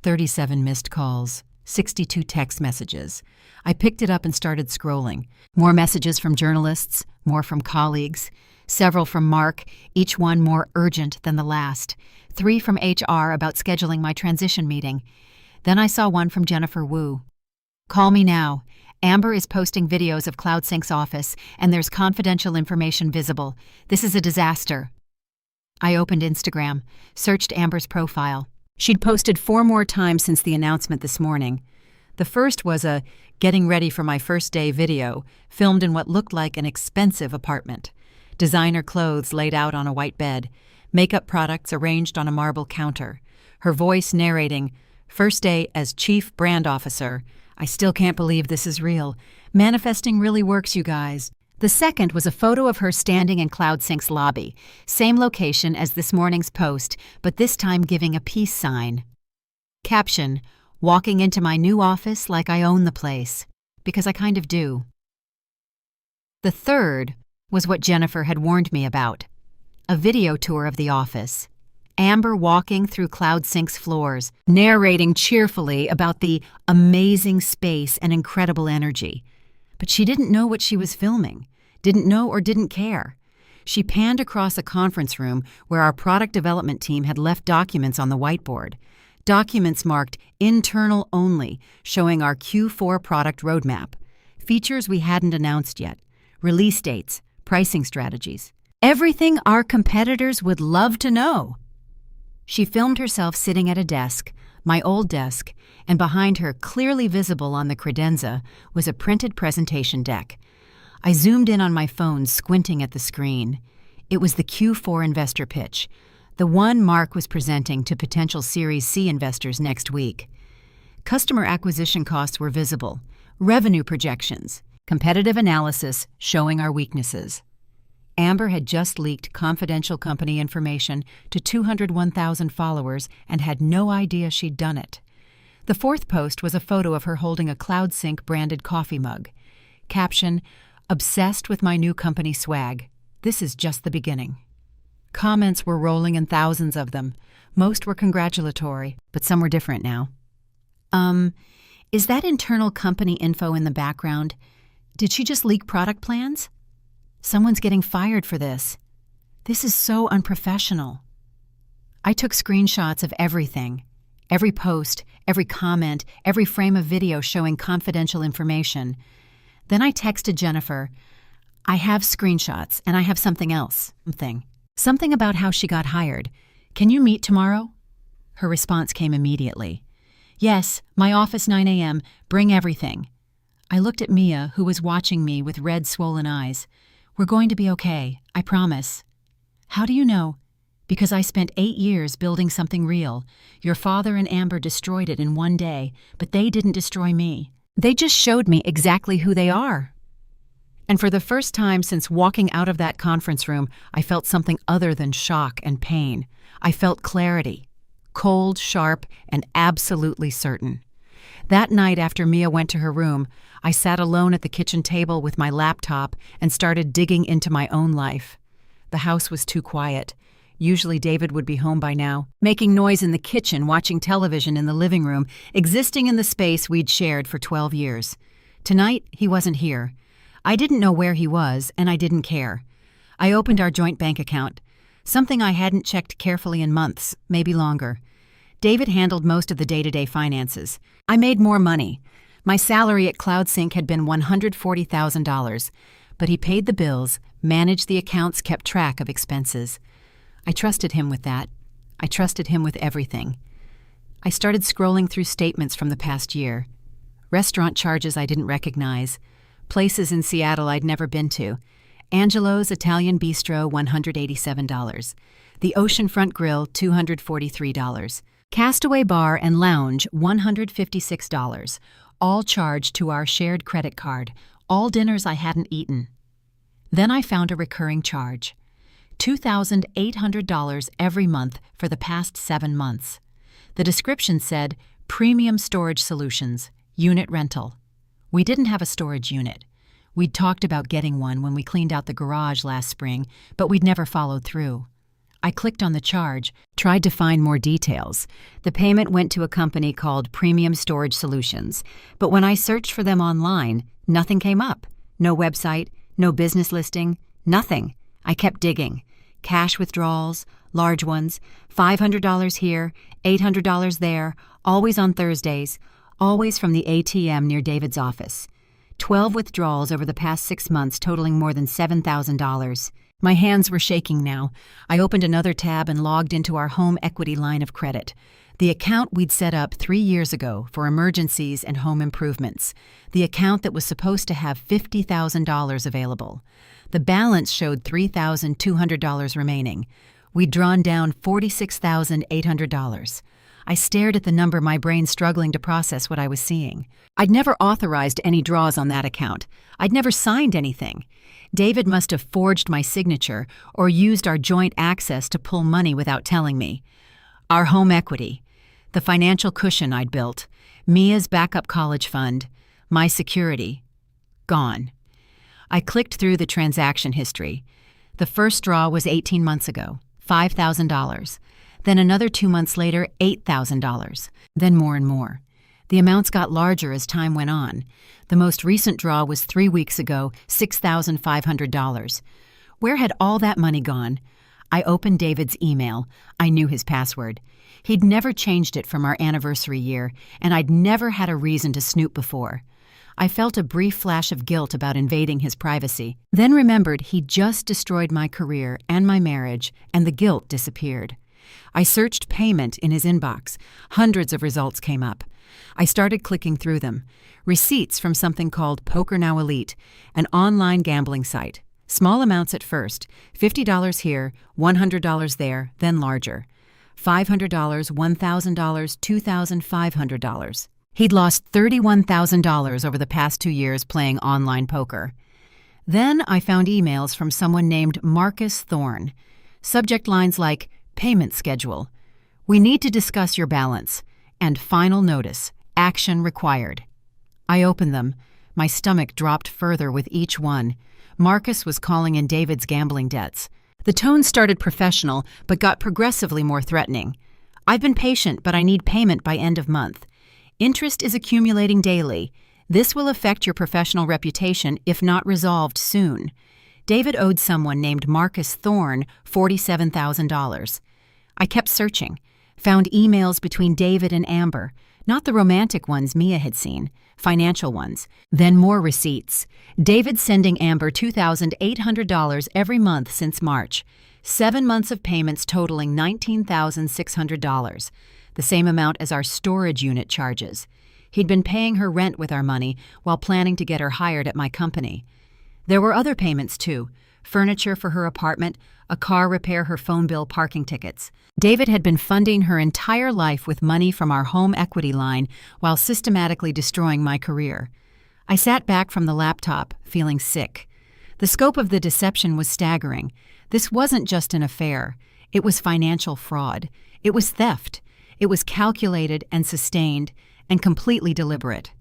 37 missed calls, 62 text messages. I picked it up and started scrolling. More messages from journalists, more from colleagues, several from Mark, each one more urgent than the last. 3 from HR about scheduling my transition meeting. Then I saw one from Jennifer Wu. Call me now. Amber is posting videos of CloudSync's office, and there's confidential information visible. This is a disaster. I opened Instagram, searched Amber's profile. She'd posted 4 more times since the announcement this morning. The first was a getting ready for my first day video, filmed in what looked like an expensive apartment. Designer clothes laid out on a white bed, makeup products arranged on a marble counter. her voice narrating, "First day as Chief Brand Officer. I still can't believe this is real. Manifesting really works, you guys." The second was a photo of her standing in CloudSync's lobby, same location as this morning's post, but this time giving a peace sign. Caption, "Walking into my new office like I own the place." Because I kind of do. The third was what Jennifer had warned me about. A video tour of the office. Amber walking through CloudSync's floors, narrating cheerfully about the amazing space and incredible energy. But she didn't know what she was filming, didn't know or didn't care. She panned across a conference room where our product development team had left documents on the whiteboard. Documents marked internal only, showing our Q4 product roadmap. Features we hadn't announced yet. Release dates, pricing strategies. Everything our competitors would love to know. She filmed herself sitting at a desk, my old desk, and behind her, clearly visible on the credenza, was a printed presentation deck. I zoomed in on my phone, squinting at the screen. It was the Q4 investor pitch, the one Mark was presenting to potential Series C investors next week. Customer acquisition costs were visible, revenue projections, competitive analysis showing our weaknesses. Amber had just leaked confidential company information to 201,000 followers and had no idea she'd done it. The fourth post was a photo of her holding a CloudSync branded coffee mug. Caption, "Obsessed with my new company swag. This is just the beginning." Comments were rolling in thousands of them. Most were congratulatory, but some were different now. Is that internal company info in the background? Did she just leak product plans? Someone's getting fired for this. This is so unprofessional. I took screenshots of everything. Every post, every comment, every frame of video showing confidential information. Then I texted Jennifer, "I have screenshots and I have something else. Something about how she got hired. Can you meet tomorrow?" Her response came immediately. "Yes, my office 9 a.m. Bring everything." I looked at Mia, who was watching me with red, swollen eyes. "We're going to be okay, I promise." "How do you know?" "Because I spent 8 years building something real. Your father and Amber destroyed it in one day, but they didn't destroy me. They just showed me exactly who they are." And for the first time since walking out of that conference room, I felt something other than shock and pain. I felt clarity. Cold, sharp, and absolutely certain. That night after Mia went to her room, I sat alone at the kitchen table with my laptop and started digging into my own life. The house was too quiet. Usually David would be home by now, making noise in the kitchen, watching television in the living room, existing in the space we'd shared for 12 years. Tonight, he wasn't here. I didn't know where he was, and I didn't care. I opened our joint bank account, something I hadn't checked carefully in months, maybe longer. David handled most of the day-to-day finances. I made more money. My salary at CloudSync had been $140,000, but he paid the bills, managed the accounts, kept track of expenses. I trusted him with that. I trusted him with everything. I started scrolling through statements from the past year. Restaurant charges I didn't recognize. Places in Seattle I'd never been to. Angelo's Italian Bistro, $187. The Oceanfront Grill, $243. Castaway Bar and Lounge, $156. All charged to our shared credit card. All dinners I hadn't eaten. Then I found a recurring charge. $2,800 every month for the past 7 months. The description said, "Premium Storage Solutions, Unit Rental." We didn't have a storage unit. We'd talked about getting one when we cleaned out the garage last spring, but we'd never followed through. I clicked on the charge, tried to find more details. The payment went to a company called Premium Storage Solutions, but when I searched for them online, nothing came up. No website, no business listing, nothing. I kept digging. Cash withdrawals, large ones, $500 here, $800 there, always on Thursdays, always from the ATM near David's office. 12 withdrawals over the past 6 months totaling more than $7,000. My hands were shaking now. I opened another tab and logged into our home equity line of credit, the account we'd set up 3 years ago for emergencies and home improvements, the account that was supposed to have $50,000 available. The balance showed $3,200 remaining. We'd drawn down $46,800. I stared at the number, my brain struggling to process what I was seeing. I'd never authorized any draws on that account. I'd never signed anything. David must have forged my signature or used our joint access to pull money without telling me. Our home equity, the financial cushion I'd built, Mia's backup college fund, my security, gone. I clicked through the transaction history. The first draw was 18 months ago, $5,000. Then another 2 months later, $8,000. Then more and more. The amounts got larger as time went on. The most recent draw was 3 weeks ago, $6,500. Where had all that money gone? I opened David's email. I knew his password. He'd never changed it from our anniversary year, and I'd never had a reason to snoop before. I felt a brief flash of guilt about invading his privacy, then remembered he'd just destroyed my career and my marriage, and the guilt disappeared. I searched payment in his inbox. Hundreds of results came up. I started clicking through them. Receipts from something called Poker Now Elite, an online gambling site. Small amounts at first, $50 here, $100 there, then larger. $500, $1,000, $2,500. He'd lost $31,000 over the past 2 years playing online poker. Then I found emails from someone named Marcus Thorne. Subject lines like, payment schedule. We need to discuss your balance. And final notice, action required. I opened them. My stomach dropped further with each one. Marcus was calling in David's gambling debts. The tone started professional, but got progressively more threatening. I've been patient, but I need payment by end of month. Interest is accumulating daily. This will affect your professional reputation if not resolved soon. David owed someone named Marcus Thorne $47,000. I kept searching, found emails between David and Amber, not the romantic ones Mia had seen, financial ones, then more receipts. David sending Amber $2,800 every month since March, 7 months of payments totaling $19,600, the same amount as our storage unit charges. He'd been paying her rent with our money while planning to get her hired at my company. There were other payments too, furniture for her apartment, a car repair, her phone bill, parking tickets. David had been funding her entire life with money from our home equity line while systematically destroying my career. I sat back from the laptop, feeling sick. The scope of the deception was staggering. This wasn't just an affair. It was financial fraud. It was theft. It was calculated and sustained and completely deliberate.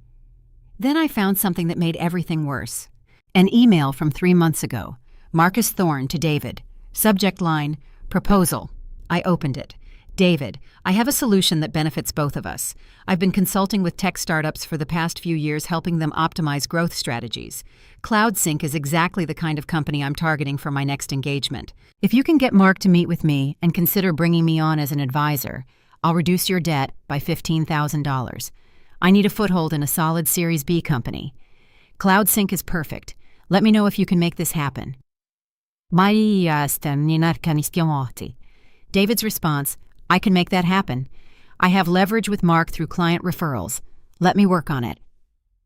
Then I found something that made everything worse. An email from 3 months ago. Marcus Thorne to David. Subject line, proposal. I opened it. David, I have a solution that benefits both of us. I've been consulting with tech startups for the past few years, helping them optimize growth strategies. CloudSync is exactly the kind of company I'm targeting for my next engagement. If you can get Mark to meet with me and consider bringing me on as an advisor, I'll reduce your debt by $15,000. I need a foothold in a solid Series B company. CloudSync is perfect. Let me know if you can make this happen. David's response, I can make that happen. I have leverage with Mark through client referrals. Let me work on it.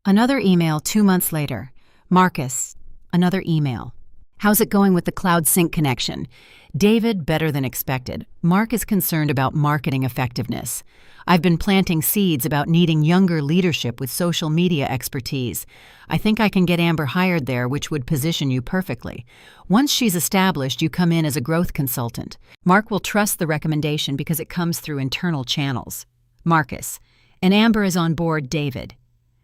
Another email 2 months later. Marcus, another email. How's it going with the CloudSync connection? David, better than expected. Mark is concerned about marketing effectiveness. I've been planting seeds about needing younger leadership with social media expertise. I think I can get Amber hired there, which would position you perfectly. Once she's established, you come in as a growth consultant. Mark will trust the recommendation because it comes through internal channels. Marcus, and Amber is on board David.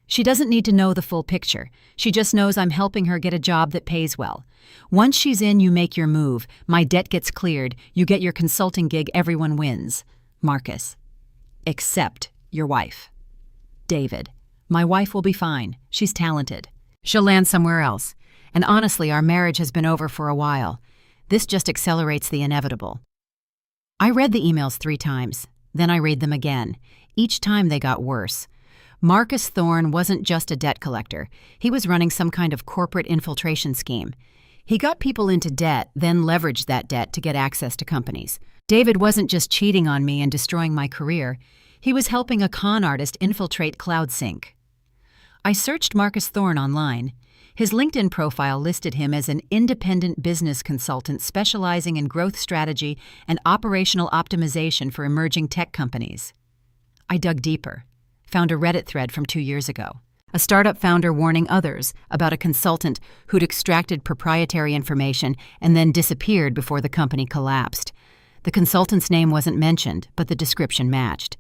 She doesn't need to know the full picture. She just knows I'm helping her get a job that pays well. Once she's in, you make your move. My debt gets cleared. You get your consulting gig. Everyone wins. Marcus. Except your wife. David. My wife will be fine. She's talented. She'll land somewhere else. And honestly, our marriage has been over for a while. This just accelerates the inevitable. I read the emails 3 times. Then I read them again. Each time they got worse. Marcus Thorne wasn't just a debt collector. He was running some kind of corporate infiltration scheme. He got people into debt, then leveraged that debt to get access to companies. David wasn't just cheating on me and destroying my career. He was helping a con artist infiltrate CloudSync. I searched Marcus Thorne online. His LinkedIn profile listed him as an independent business consultant specializing in growth strategy and operational optimization for emerging tech companies. I dug deeper, found a Reddit thread from 2 years ago. A startup founder warning others about a consultant who'd extracted proprietary information and then disappeared before the company collapsed. The consultant's name wasn't mentioned, but the description matched.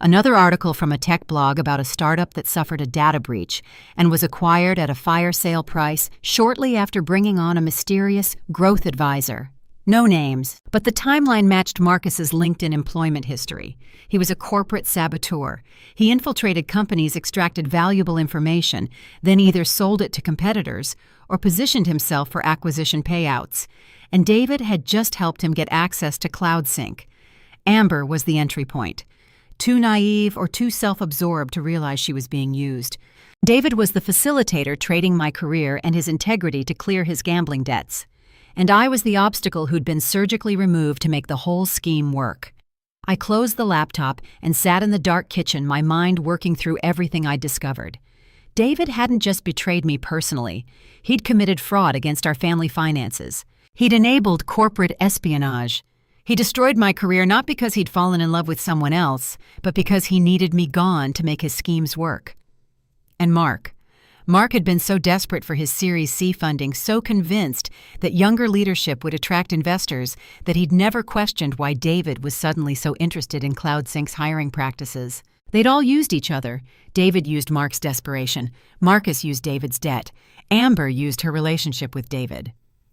Another article from a tech blog about a startup that suffered a data breach and was acquired at a fire sale price shortly after bringing on a mysterious growth advisor. No names, but the timeline matched Marcus's LinkedIn employment history. He was a corporate saboteur. He infiltrated companies, extracted valuable information, then either sold it to competitors or positioned himself for acquisition payouts. And David had just helped him get access to CloudSync. Amber was the entry point. Too naive or too self-absorbed to realize she was being used. David was the facilitator trading my career and his integrity to clear his gambling debts. And I was the obstacle who'd been surgically removed to make the whole scheme work. I closed the laptop and sat in the dark kitchen, my mind working through everything I'd discovered. David hadn't just betrayed me personally. He'd committed fraud against our family finances. He'd enabled corporate espionage. He destroyed my career not because he'd fallen in love with someone else, but because he needed me gone to make his schemes work. And Mark had been so desperate for his Series C funding, so convinced that younger leadership would attract investors, that he'd never questioned why David was suddenly so interested in CloudSync's hiring practices. They'd all used each other. David used Mark's desperation. Marcus used David's debt. Amber used her relationship with David.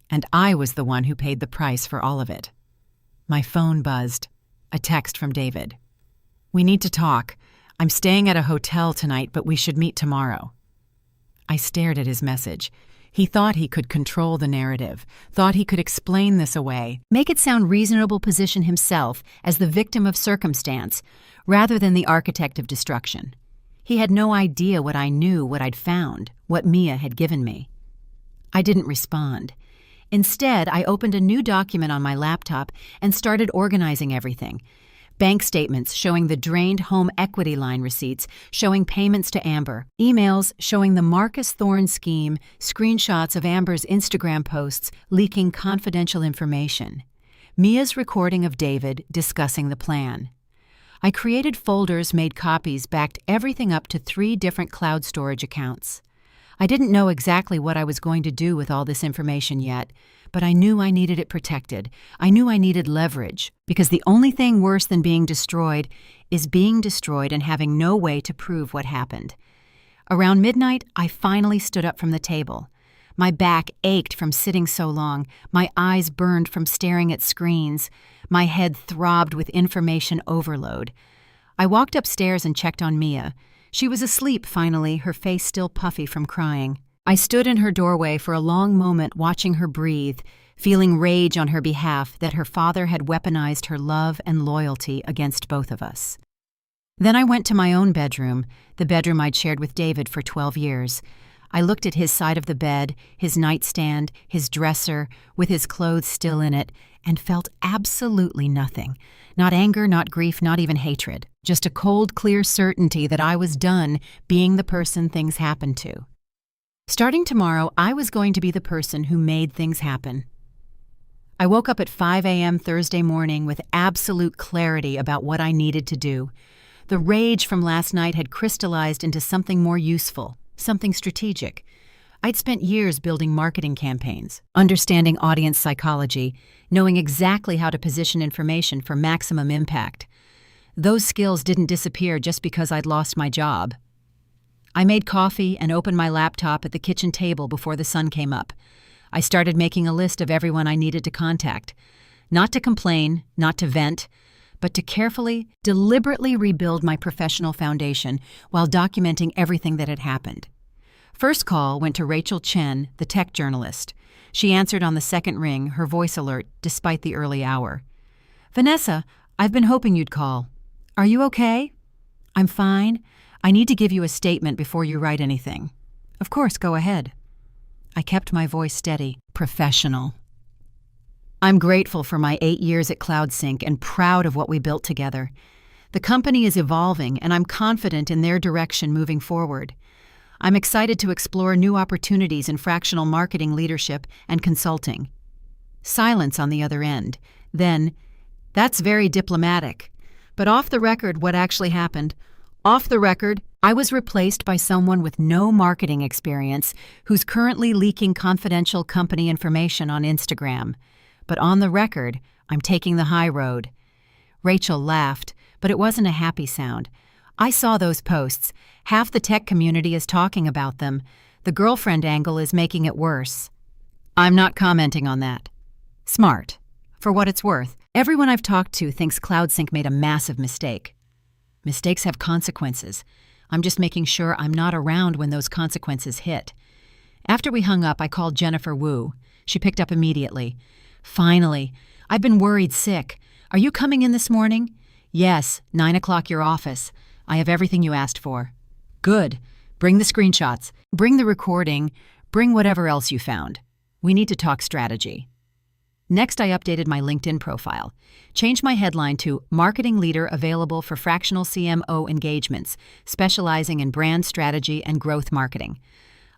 And I was the one who paid the price for all of it. My phone buzzed. A text from David. "We need to talk. I'm staying at a hotel tonight, but we should meet tomorrow." I stared at his message. He thought he could control the narrative, thought he could explain this away, make it sound reasonable, position himself as the victim of circumstance rather than the architect of destruction. He had no idea what I knew, what I'd found, what Mia had given me. I didn't respond. Instead, I opened a new document on my laptop and started organizing everything. Bank statements showing the drained home equity line receipts, showing payments to Amber, emails showing the Marcus Thorne scheme, screenshots of Amber's Instagram posts leaking confidential information, Mia's recording of David discussing the plan. I created folders, made copies, backed everything up to 3 different cloud storage accounts. I didn't know exactly what I was going to do with all this information yet, but I knew I needed it protected. I knew I needed leverage, because the only thing worse than being destroyed is being destroyed and having no way to prove what happened. Around midnight, I finally stood up from the table. My back ached from sitting so long, my eyes burned from staring at screens, my head throbbed with information overload. I walked upstairs and checked on Mia. She was asleep finally, her face still puffy from crying. I stood in her doorway for a long moment watching her breathe, feeling rage on her behalf that her father had weaponized her love and loyalty against both of us. Then I went to my own bedroom, the bedroom I'd shared with David for 12 years. I looked at his side of the bed, his nightstand, his dresser, with his clothes still in it, and felt absolutely nothing. Not anger, not grief, not even hatred. Just a cold, clear certainty that I was done being the person things happened to. Starting tomorrow, I was going to be the person who made things happen. I woke up at 5 a.m. Thursday morning with absolute clarity about what I needed to do. The rage from last night had crystallized into something more useful, something strategic. I'd spent years building marketing campaigns, understanding audience psychology, knowing exactly how to position information for maximum impact. Those skills didn't disappear just because I'd lost my job. I made coffee and opened my laptop at the kitchen table before the sun came up. I started making a list of everyone I needed to contact. Not to complain, not to vent, but to carefully, deliberately rebuild my professional foundation while documenting everything that had happened. First call went to Rachel Chen, the tech journalist. She answered on the second ring, her voice alert, despite the early hour. "Vanessa, I've been hoping you'd call. Are you okay?" "I'm fine. I need to give you a statement before you write anything." "Of course, go ahead." I kept my voice steady, professional. "I'm grateful for my 8 years at CloudSync and proud of what we built together. The company is evolving, and I'm confident in their direction moving forward. I'm excited to explore new opportunities in fractional marketing leadership and consulting." Silence on the other end. Then, "That's very diplomatic. But off the record, what actually happened? Off the record, I was replaced by someone with no marketing experience who's currently leaking confidential company information on Instagram. But on the record, I'm taking the high road. Rachel laughed, but it wasn't a happy sound. I saw those posts. Half the tech community is talking about them. The girlfriend angle is making it worse. I'm not commenting on that. Smart. For what it's worth, everyone I've talked to thinks CloudSync made a massive mistake. Mistakes have consequences. I'm just making sure I'm not around when those consequences hit. After we hung up, I called Jennifer Wu. She picked up immediately. Finally. I've been worried sick. Are you coming in this morning? Yes, 9 o'clock your office. I have everything you asked for. Good. Bring the screenshots. Bring the recording. Bring whatever else you found. We need to talk strategy. Next, I updated my LinkedIn profile. Changed my headline to Marketing Leader Available for Fractional CMO Engagements, specializing in brand strategy and growth marketing.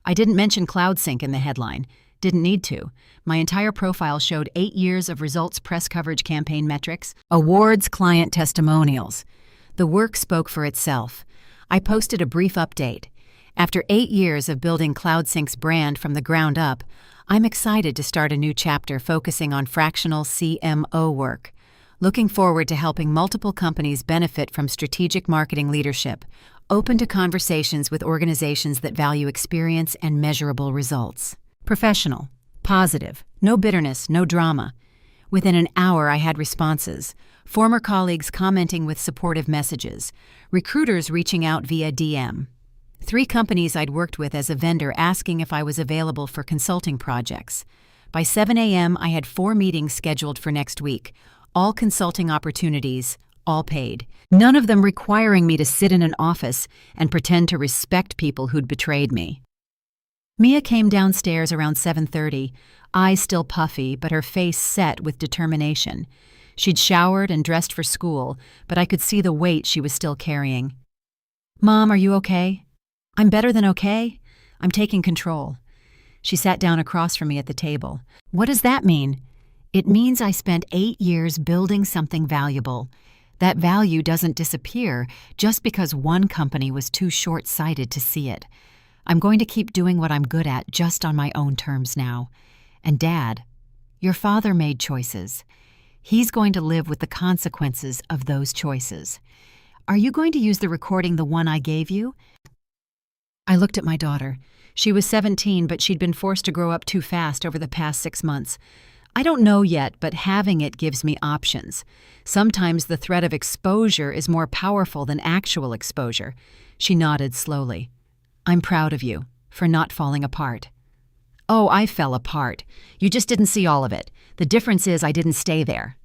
I didn't mention CloudSync in the headline. Didn't need to. My entire profile showed 8 years of results press coverage campaign metrics, awards, client testimonials. The work spoke for itself. I posted a brief update. After 8 years of building CloudSync's brand from the ground up, I'm excited to start a new chapter focusing on fractional CMO work. Looking forward to helping multiple companies benefit from strategic marketing leadership, open to conversations with organizations that value experience and measurable results. Professional, positive, no bitterness, no drama. Within an hour, I had responses. Former colleagues commenting with supportive messages. Recruiters reaching out via DM. 3 companies I'd worked with as a vendor asking if I was available for consulting projects. By 7 a.m., I had 4 meetings scheduled for next week. All consulting opportunities, all paid. None of them requiring me to sit in an office and pretend to respect people who'd betrayed me. Mia came downstairs around 7:30, eyes still puffy, but her face set with determination. She'd showered and dressed for school, but I could see the weight she was still carrying. Mom, are you okay? I'm better than okay. I'm taking control. She sat down across from me at the table. What does that mean? It means I spent 8 years building something valuable. That value doesn't disappear just because one company was too short-sighted to see it. I'm going to keep doing what I'm good at just on my own terms now. And Dad, your father made choices. He's going to live with the consequences of those choices. Are you going to use the recording, the one I gave you? I looked at my daughter. She was 17, but she'd been forced to grow up too fast over the past 6 months. I don't know yet, but having it gives me options. Sometimes the threat of exposure is more powerful than actual exposure. She nodded slowly. I'm proud of you for not falling apart. Oh, I fell apart. You just didn't see all of it. The difference is I didn't stay there.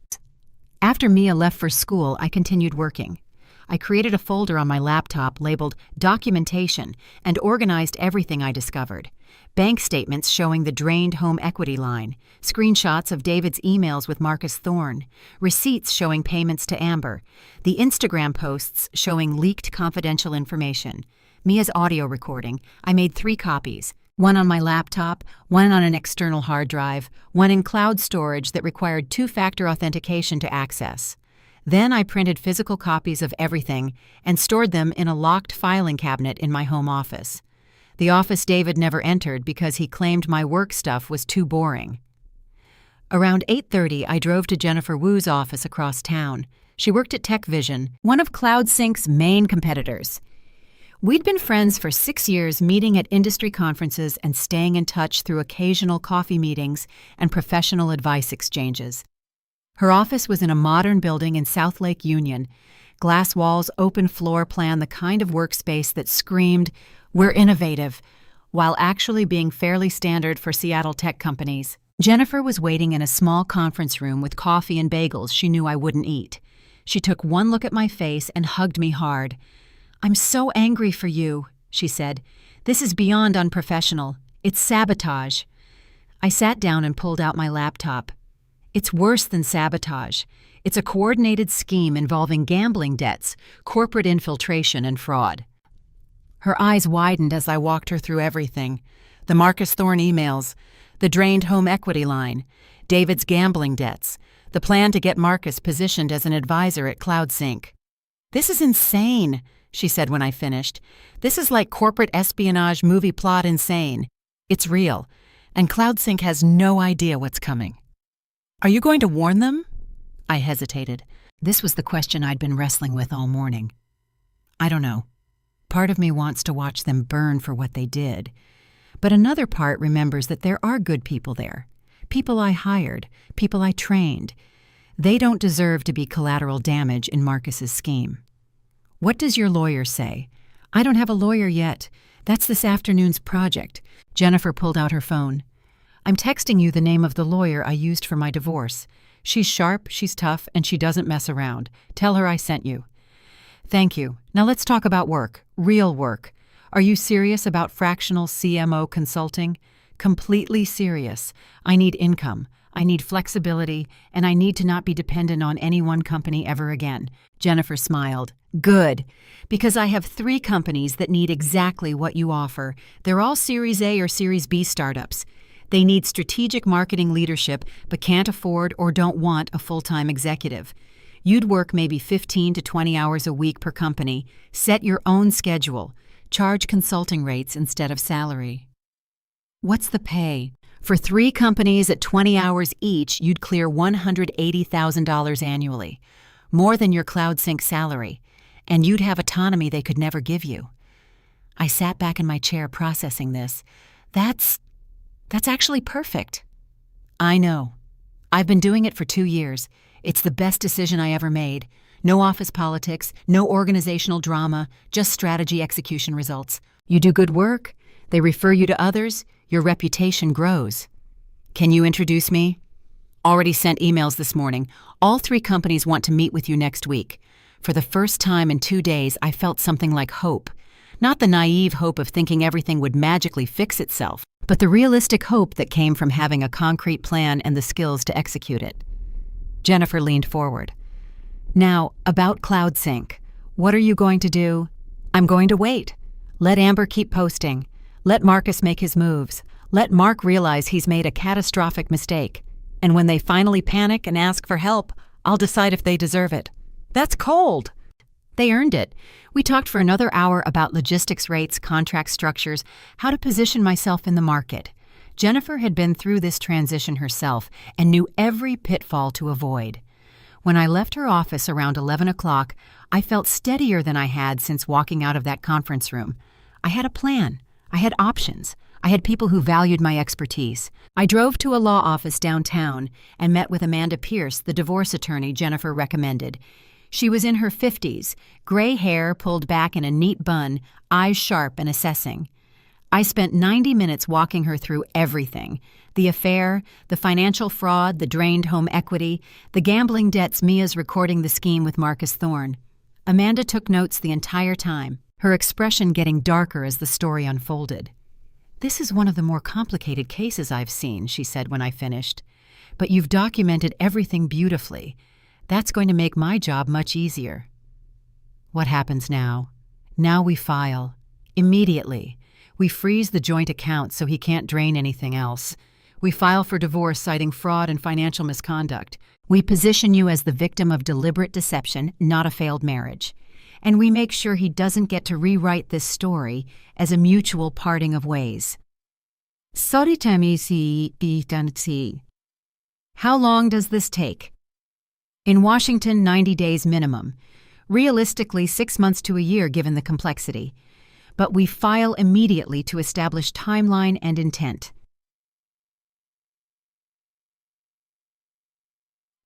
After Mia left for school, I continued working. I created a folder on my laptop labeled Documentation and organized everything I discovered. Bank statements showing the drained home equity line, screenshots of David's emails with Marcus Thorne, receipts showing payments to Amber, the Instagram posts showing leaked confidential information, Mia's audio recording. I made 3 copies, one on my laptop, one on an external hard drive, one in cloud storage that required 2-factor authentication to access. Then I printed physical copies of everything and stored them in a locked filing cabinet in my home office. The office David never entered because he claimed my work stuff was too boring. Around 8:30, I drove to Jennifer Wu's office across town. She worked at TechVision, one of CloudSync's main competitors. We'd been friends for 6 years, meeting at industry conferences and staying in touch through occasional coffee meetings and professional advice exchanges. Her office was in a modern building in South Lake Union. Glass walls, open floor plan, the kind of workspace that screamed, "We're innovative," while actually being fairly standard for Seattle tech companies. Jennifer was waiting in a small conference room with coffee and bagels she knew I wouldn't eat. She took one look at my face and hugged me hard. "I'm so angry for you," she said. "This is beyond unprofessional. It's sabotage." I sat down and pulled out my laptop. It's worse than sabotage. It's a coordinated scheme involving gambling debts, corporate infiltration, and fraud. Her eyes widened as I walked her through everything. The Marcus Thorne emails, the drained home equity line, David's gambling debts, the plan to get Marcus positioned as an advisor at CloudSync. "This is insane," she said when I finished. "This is like corporate espionage movie plot insane. It's real, and CloudSync has no idea what's coming." "Are you going to warn them?" I hesitated. This was the question I'd been wrestling with all morning. I don't know. Part of me wants to watch them burn for what they did, but another part remembers that there are good people there. People I hired, people I trained. They don't deserve to be collateral damage in Marcus's scheme. "What does your lawyer say?" "I don't have a lawyer yet. That's this afternoon's project." Jennifer pulled out her phone. "I'm texting you the name of the lawyer I used for my divorce. She's sharp, she's tough, and she doesn't mess around. Tell her I sent you." "Thank you. Now let's talk about work. Real work. Are you serious about fractional CMO consulting?" "Completely serious. I need income. I need flexibility, and I need to not be dependent on any one company ever again." Jennifer smiled. "Good. Because I have 3 companies that need exactly what you offer. They're all Series A or Series B startups. They need strategic marketing leadership, but can't afford or don't want a full-time executive. You'd work maybe 15 to 20 hours a week per company. Set your own schedule. Charge consulting rates instead of salary." "What's the pay?" "For 3 companies at 20 hours each, you'd clear $180,000 annually, more than your CloudSync salary, and you'd have autonomy they could never give you." I sat back in my chair processing this. That's actually perfect." "I know. I've been doing it for 2 years. It's the best decision I ever made. No office politics, no organizational drama, just strategy execution results. You do good work, they refer you to others, your reputation grows." "Can you introduce me?" "Already sent emails this morning. All 3 companies want to meet with you next week." For the first time in 2 days, I felt something like hope. Not the naive hope of thinking everything would magically fix itself, but the realistic hope that came from having a concrete plan and the skills to execute it. Jennifer leaned forward. "Now, about CloudSync. What are you going to do?" "I'm going to wait. Let Amber keep posting. Let Marcus make his moves. Let Mark realize he's made a catastrophic mistake. And when they finally panic and ask for help, I'll decide if they deserve it." "That's cold." "They earned it. We talked for another hour about logistics rates, contract structures, how to position myself in the market." Jennifer had been through this transition herself and knew every pitfall to avoid. When I left her office around 11 o'clock, I felt steadier than I had since walking out of that conference room. I had a plan. I had options. I had people who valued my expertise. I drove to a law office downtown and met with Amanda Pierce, the divorce attorney Jennifer recommended. She was in her 50s, gray hair pulled back in a neat bun, eyes sharp and assessing. I spent 90 minutes walking her through everything: the affair, the financial fraud, the drained home equity, the gambling debts Mia's recording the scheme with Marcus Thorne. Amanda took notes the entire time, her expression getting darker as the story unfolded. "This is one of the more complicated cases I've seen," she said when I finished. "But you've documented everything beautifully. That's going to make my job much easier." "What happens now?" "Now we file. Immediately. We freeze the joint account so he can't drain anything else. We file for divorce citing fraud and financial misconduct. We position you as the victim of deliberate deception, not a failed marriage. And we make sure he doesn't get to rewrite this story as a mutual parting of ways." "How long does this take?" "In Washington, 90 days minimum. Realistically, 6 months to a year given the complexity. But we file immediately to establish timeline and intent."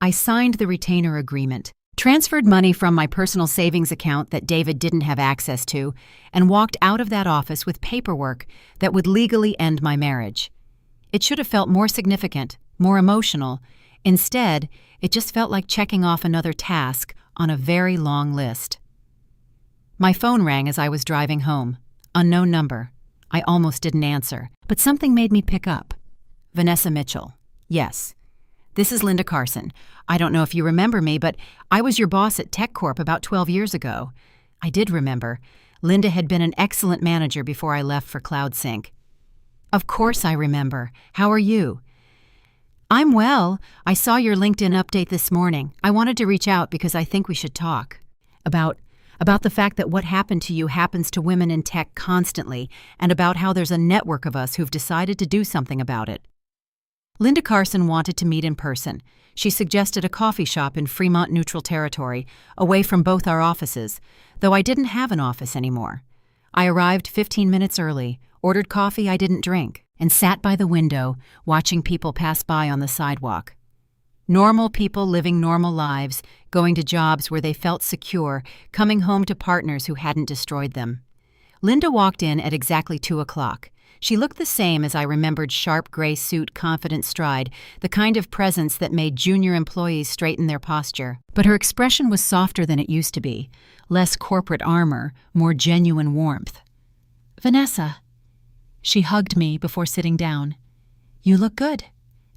I signed the retainer agreement, transferred money from my personal savings account that David didn't have access to, and walked out of that office with paperwork that would legally end my marriage. It should have felt more significant, more emotional. Instead, it just felt like checking off another task on a very long list. My phone rang as I was driving home. Unknown number. I almost didn't answer, but something made me pick up. Vanessa Mitchell. "Yes. This is Linda Carson. I don't know if you remember me, but I was your boss at TechCorp about 12 years ago." I did remember. Linda had been an excellent manager before I left for CloudSync. "Of course I remember. How are you?" "I'm well. I saw your LinkedIn update this morning. I wanted to reach out because I think we should talk." "About about the fact that what happened to you happens to women in tech constantly, and about how there's a network of us who've decided to do something about it. Linda Carson wanted to meet in person. She suggested a coffee shop in Fremont Neutral Territory, away from both our offices, though I didn't have an office anymore. I arrived 15 minutes early, ordered coffee I didn't drink, and sat by the window, watching people pass by on the sidewalk. Normal people living normal lives, going to jobs where they felt secure, coming home to partners who hadn't destroyed them. Linda walked in at exactly 2 o'clock. She looked the same as I remembered: sharp gray suit, confident stride, the kind of presence that made junior employees straighten their posture. But her expression was softer than it used to be, less corporate armor, more genuine warmth. "Vanessa." She hugged me before sitting down. "You look good.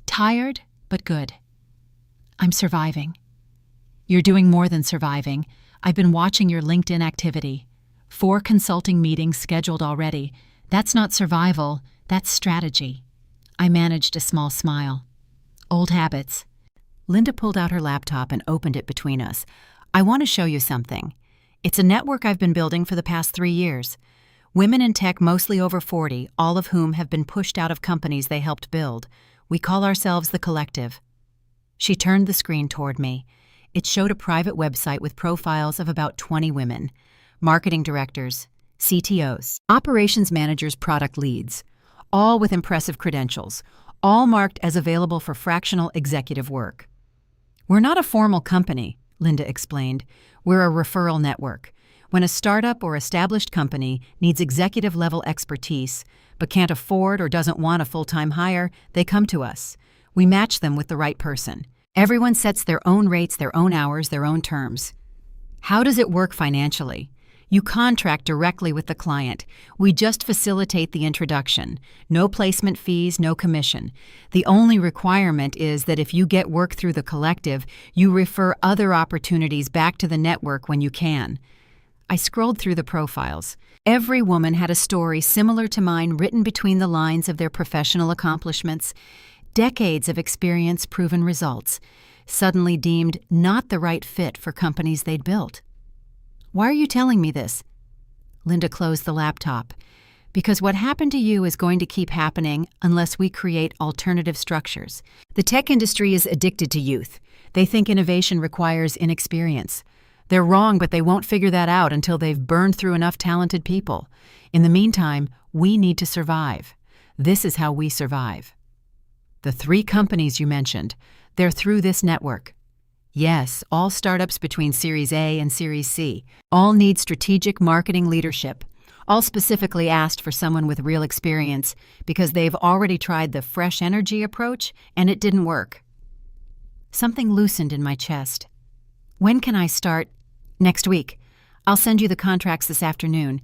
Tired, but good." "I'm surviving." "You're doing more than surviving. I've been watching your LinkedIn activity. 4 consulting meetings scheduled already. That's not survival, that's strategy." I managed a small smile. "Old habits." Linda pulled out her laptop and opened it between us. "I want to show you something. It's a network I've been building for the past 3 years. Women in tech, mostly over 40, all of whom have been pushed out of companies they helped build. We call ourselves the Collective." She turned the screen toward me. It showed a private website with profiles of about 20 women: marketing directors, CTOs, operations managers, product leads, all with impressive credentials, all marked as available for fractional executive work. "We're not a formal company," Linda explained. "We're a referral network. When a startup or established company needs executive-level expertise, but can't afford or doesn't want a full-time hire, they come to us. We match them with the right person. Everyone sets their own rates, their own hours, their own terms." "How does it work financially?" "You contract directly with the client. We just facilitate the introduction. No placement fees, no commission. The only requirement is that if you get work through the Collective, you refer other opportunities back to the network when you can." I scrolled through the profiles. Every woman had a story similar to mine, written between the lines of their professional accomplishments. Decades of experience, proven results, suddenly deemed not the right fit for companies they'd built. "Why are you telling me this?" Linda closed the laptop. "Because what happened to you is going to keep happening unless we create alternative structures. The tech industry is addicted to youth. They think innovation requires inexperience. They're wrong, but they won't figure that out until they've burned through enough talented people. In the meantime, we need to survive. This is how we survive." "The 3 companies you mentioned, they're through this network." "Yes, all startups between Series A and Series C. All need strategic marketing leadership. All specifically asked for someone with real experience because they've already tried the fresh energy approach and it didn't work." Something loosened in my chest. "When can I start?" "Next week. I'll send you the contracts this afternoon.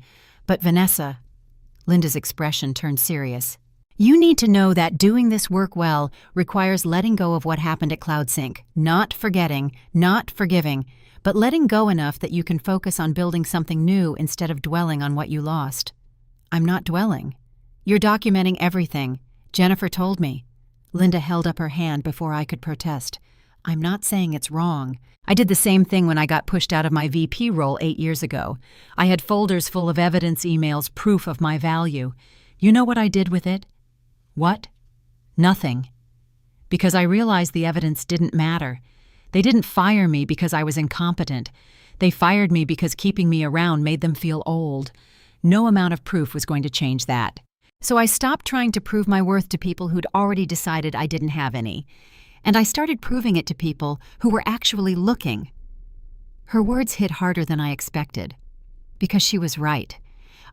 But Vanessa," Linda's expression turned serious, "you need to know that doing this work well requires letting go of what happened at CloudSync. Not forgetting, not forgiving, but letting go enough that you can focus on building something new instead of dwelling on what you lost." "I'm not dwelling. You're documenting everything. Jennifer told me." Linda held up her hand before I could protest. "I'm not saying it's wrong. I did the same thing when I got pushed out of my VP role 8 years ago. I had folders full of evidence emails, proof of my value. You know what I did with it?" "What?" "Nothing. Because I realized the evidence didn't matter. They didn't fire me because I was incompetent. They fired me because keeping me around made them feel old. No amount of proof was going to change that. So I stopped trying to prove my worth to people who'd already decided I didn't have any. And I started proving it to people who were actually looking." Her words hit harder than I expected. Because she was right.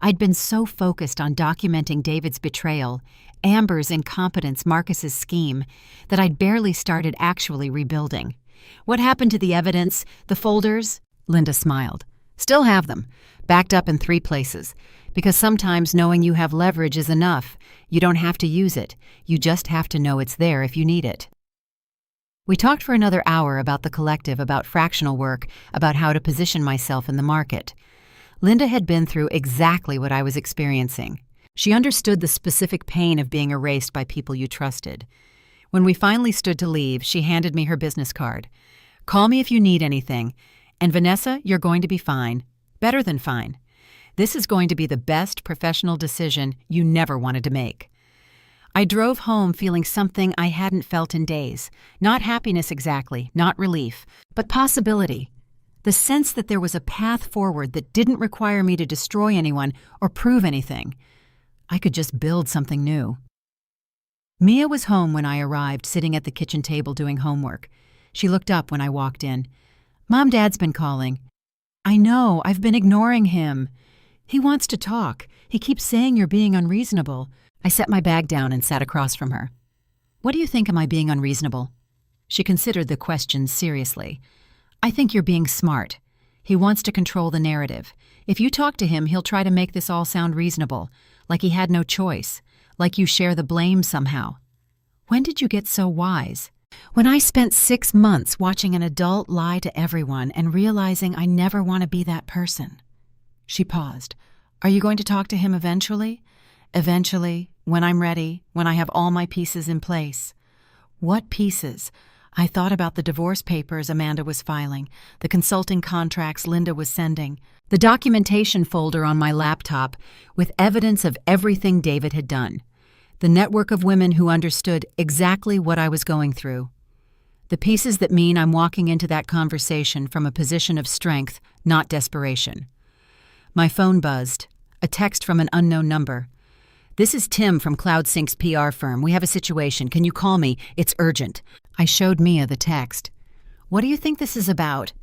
I'd been so focused on documenting David's betrayal, Amber's incompetence, Marcus's scheme, that I'd barely started actually rebuilding. "What happened to the evidence, the folders?" Linda smiled. "Still have them, backed up in 3 places. Because sometimes knowing you have leverage is enough. You don't have to use it. You just have to know it's there if you need it." We talked for another hour about the Collective, about fractional work, about how to position myself in the market. Linda had been through exactly what I was experiencing. She understood the specific pain of being erased by people you trusted. When we finally stood to leave, she handed me her business card. "Call me if you need anything. And Vanessa, you're going to be fine. Better than fine. This is going to be the best professional decision you never wanted to make. I drove home feeling something I hadn't felt in days. Not happiness exactly, not relief, but possibility. The sense that there was a path forward that didn't require me to destroy anyone or prove anything. I could just build something new. Mia was home when I arrived, sitting at the kitchen table doing homework. She looked up when I walked in. "Mom, Dad's been calling." "I know, I've been ignoring him. He wants to talk. He keeps saying you're being unreasonable." I set my bag down and sat across from her. "What do you think, am I being unreasonable?" She considered the question seriously. "I think you're being smart. He wants to control the narrative. If you talk to him, he'll try to make this all sound reasonable, like he had no choice, like you share the blame somehow. When did you get so wise?" "When I spent 6 months watching an adult lie to everyone and realizing I never want to be that person." She paused. "Are you going to talk to him eventually?" "Eventually, when I'm ready, when I have all my pieces in place." "What pieces?" I thought about the divorce papers Amanda was filing, the consulting contracts Linda was sending, the documentation folder on my laptop with evidence of everything David had done, the network of women who understood exactly what I was going through. The pieces that mean I'm walking into that conversation from a position of strength, not desperation. My phone buzzed, a text from an unknown number. "This is Tim from CloudSync's PR firm. We have a situation. Can you call me? It's urgent." I showed Mia the text. "What do you think this is about?"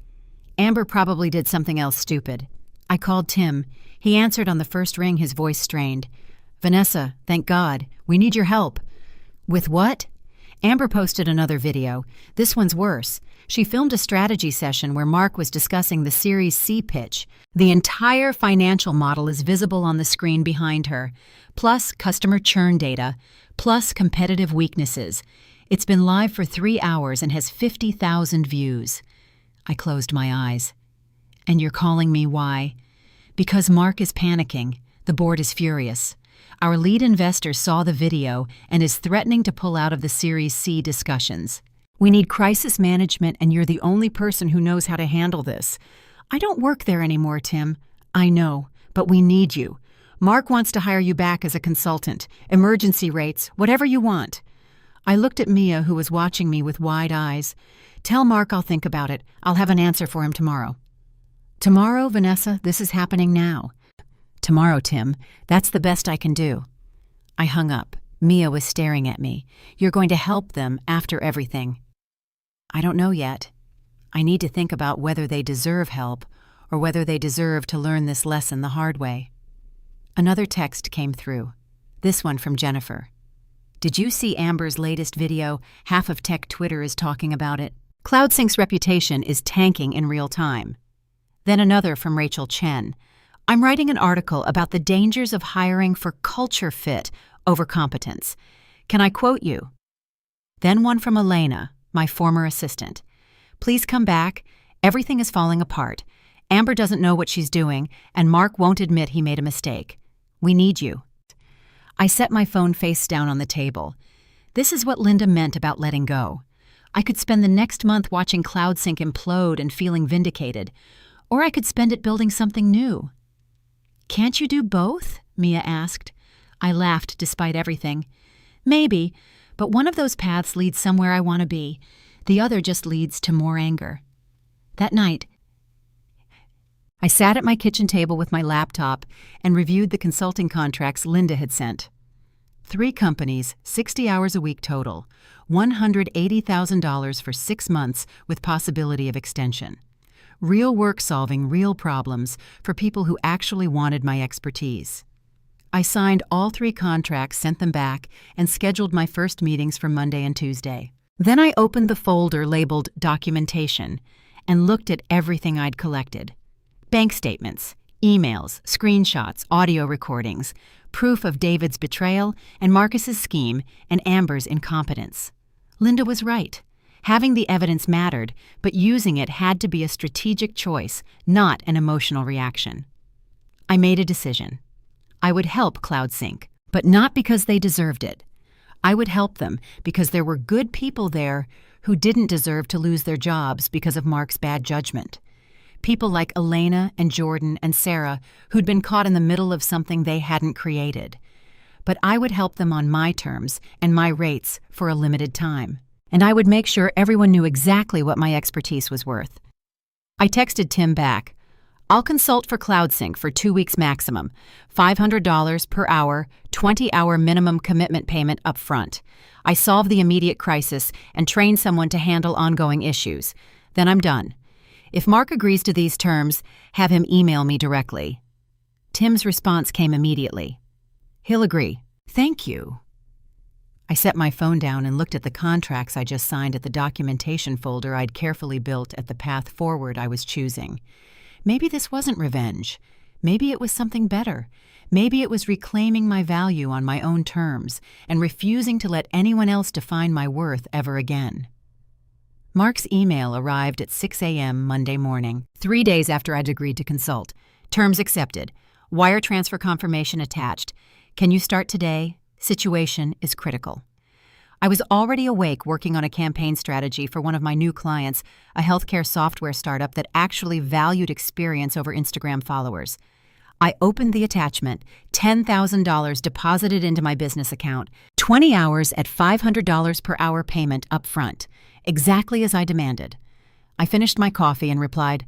"Amber probably did something else stupid." I called Tim. He answered on the first ring, his voice strained. "Vanessa, thank God. We need your help." "With what?" Amber posted another video. This one's worse. She filmed a strategy session where Mark was discussing the Series C pitch. The entire financial model is visible on the screen behind her, plus customer churn data, plus competitive weaknesses. It's been live for 3 hours and has 50,000 views. I closed my eyes. "And you're calling me why?" "Because Mark is panicking. The board is furious. Our lead investor saw the video and is threatening to pull out of the Series C discussions. We need crisis management, and you're the only person who knows how to handle this." "I don't work there anymore, Tim." "I know, but we need you. Mark wants to hire you back as a consultant, emergency rates, whatever you want." I looked at Mia, who was watching me with wide eyes. "Tell Mark I'll think about it. I'll have an answer for him tomorrow." "Tomorrow, Vanessa? This is happening now." "Tomorrow, Tim. That's the best I can do." I hung up. Mia was staring at me. "You're going to help them after everything." "I don't know yet. I need to think about whether they deserve help or whether they deserve to learn this lesson the hard way." Another text came through. This one from Jennifer. "Did you see Amber's latest video? Half of tech Twitter is talking about it. CloudSync's reputation is tanking in real time." Then another from Rachel Chen. "I'm writing an article about the dangers of hiring for culture fit over competence. Can I quote you?" Then one from Elena, my former assistant. "Please come back. Everything is falling apart. Amber doesn't know what she's doing, and Mark won't admit he made a mistake. We need you." I set my phone face down on the table. This is what Linda meant about letting go. I could spend the next month watching CloudSync implode and feeling vindicated, or I could spend it building something new. "Can't you do both?" Mia asked. I laughed despite everything. "Maybe, but one of those paths leads somewhere I want to be. The other just leads to more anger." That night, I sat at my kitchen table with my laptop and reviewed the consulting contracts Linda had sent. 3 companies, 60 hours a week total, $180,000 for 6 months with possibility of extension. Real work solving real problems for people who actually wanted my expertise. I signed all 3 contracts, sent them back, and scheduled my first meetings for Monday and Tuesday. Then I opened the folder labeled Documentation and looked at everything I'd collected. Bank statements, emails, screenshots, audio recordings, proof of David's betrayal and Marcus's scheme and Amber's incompetence. Linda was right. Having the evidence mattered, but using it had to be a strategic choice, not an emotional reaction. I made a decision. I would help CloudSync, but not because they deserved it. I would help them because there were good people there who didn't deserve to lose their jobs because of Mark's bad judgment. People like Elena and Jordan and Sarah who'd been caught in the middle of something they hadn't created. But I would help them on my terms and my rates for a limited time. And I would make sure everyone knew exactly what my expertise was worth. I texted Tim back. I'll consult for CloudSync for 2 weeks maximum, $500 per hour, 20-hour minimum commitment payment up front. I solve the immediate crisis and train someone to handle ongoing issues. Then I'm done. If Mark agrees to these terms, have him email me directly. Tim's response came immediately. He'll agree. Thank you. I set my phone down and looked at the contracts I just signed at the documentation folder I'd carefully built at the path forward I was choosing. Maybe this wasn't revenge. Maybe it was something better. Maybe it was reclaiming my value on my own terms and refusing to let anyone else define my worth ever again. Mark's email arrived at 6 a.m. Monday morning, 3 days after I'd agreed to consult. Terms accepted. Wire transfer confirmation attached. Can you start today? Situation is critical. I was already awake working on a campaign strategy for one of my new clients, a healthcare software startup that actually valued experience over Instagram followers. I opened the attachment, $10,000 deposited into my business account, 20 hours at $500 per hour payment up front, exactly as I demanded. I finished my coffee and replied,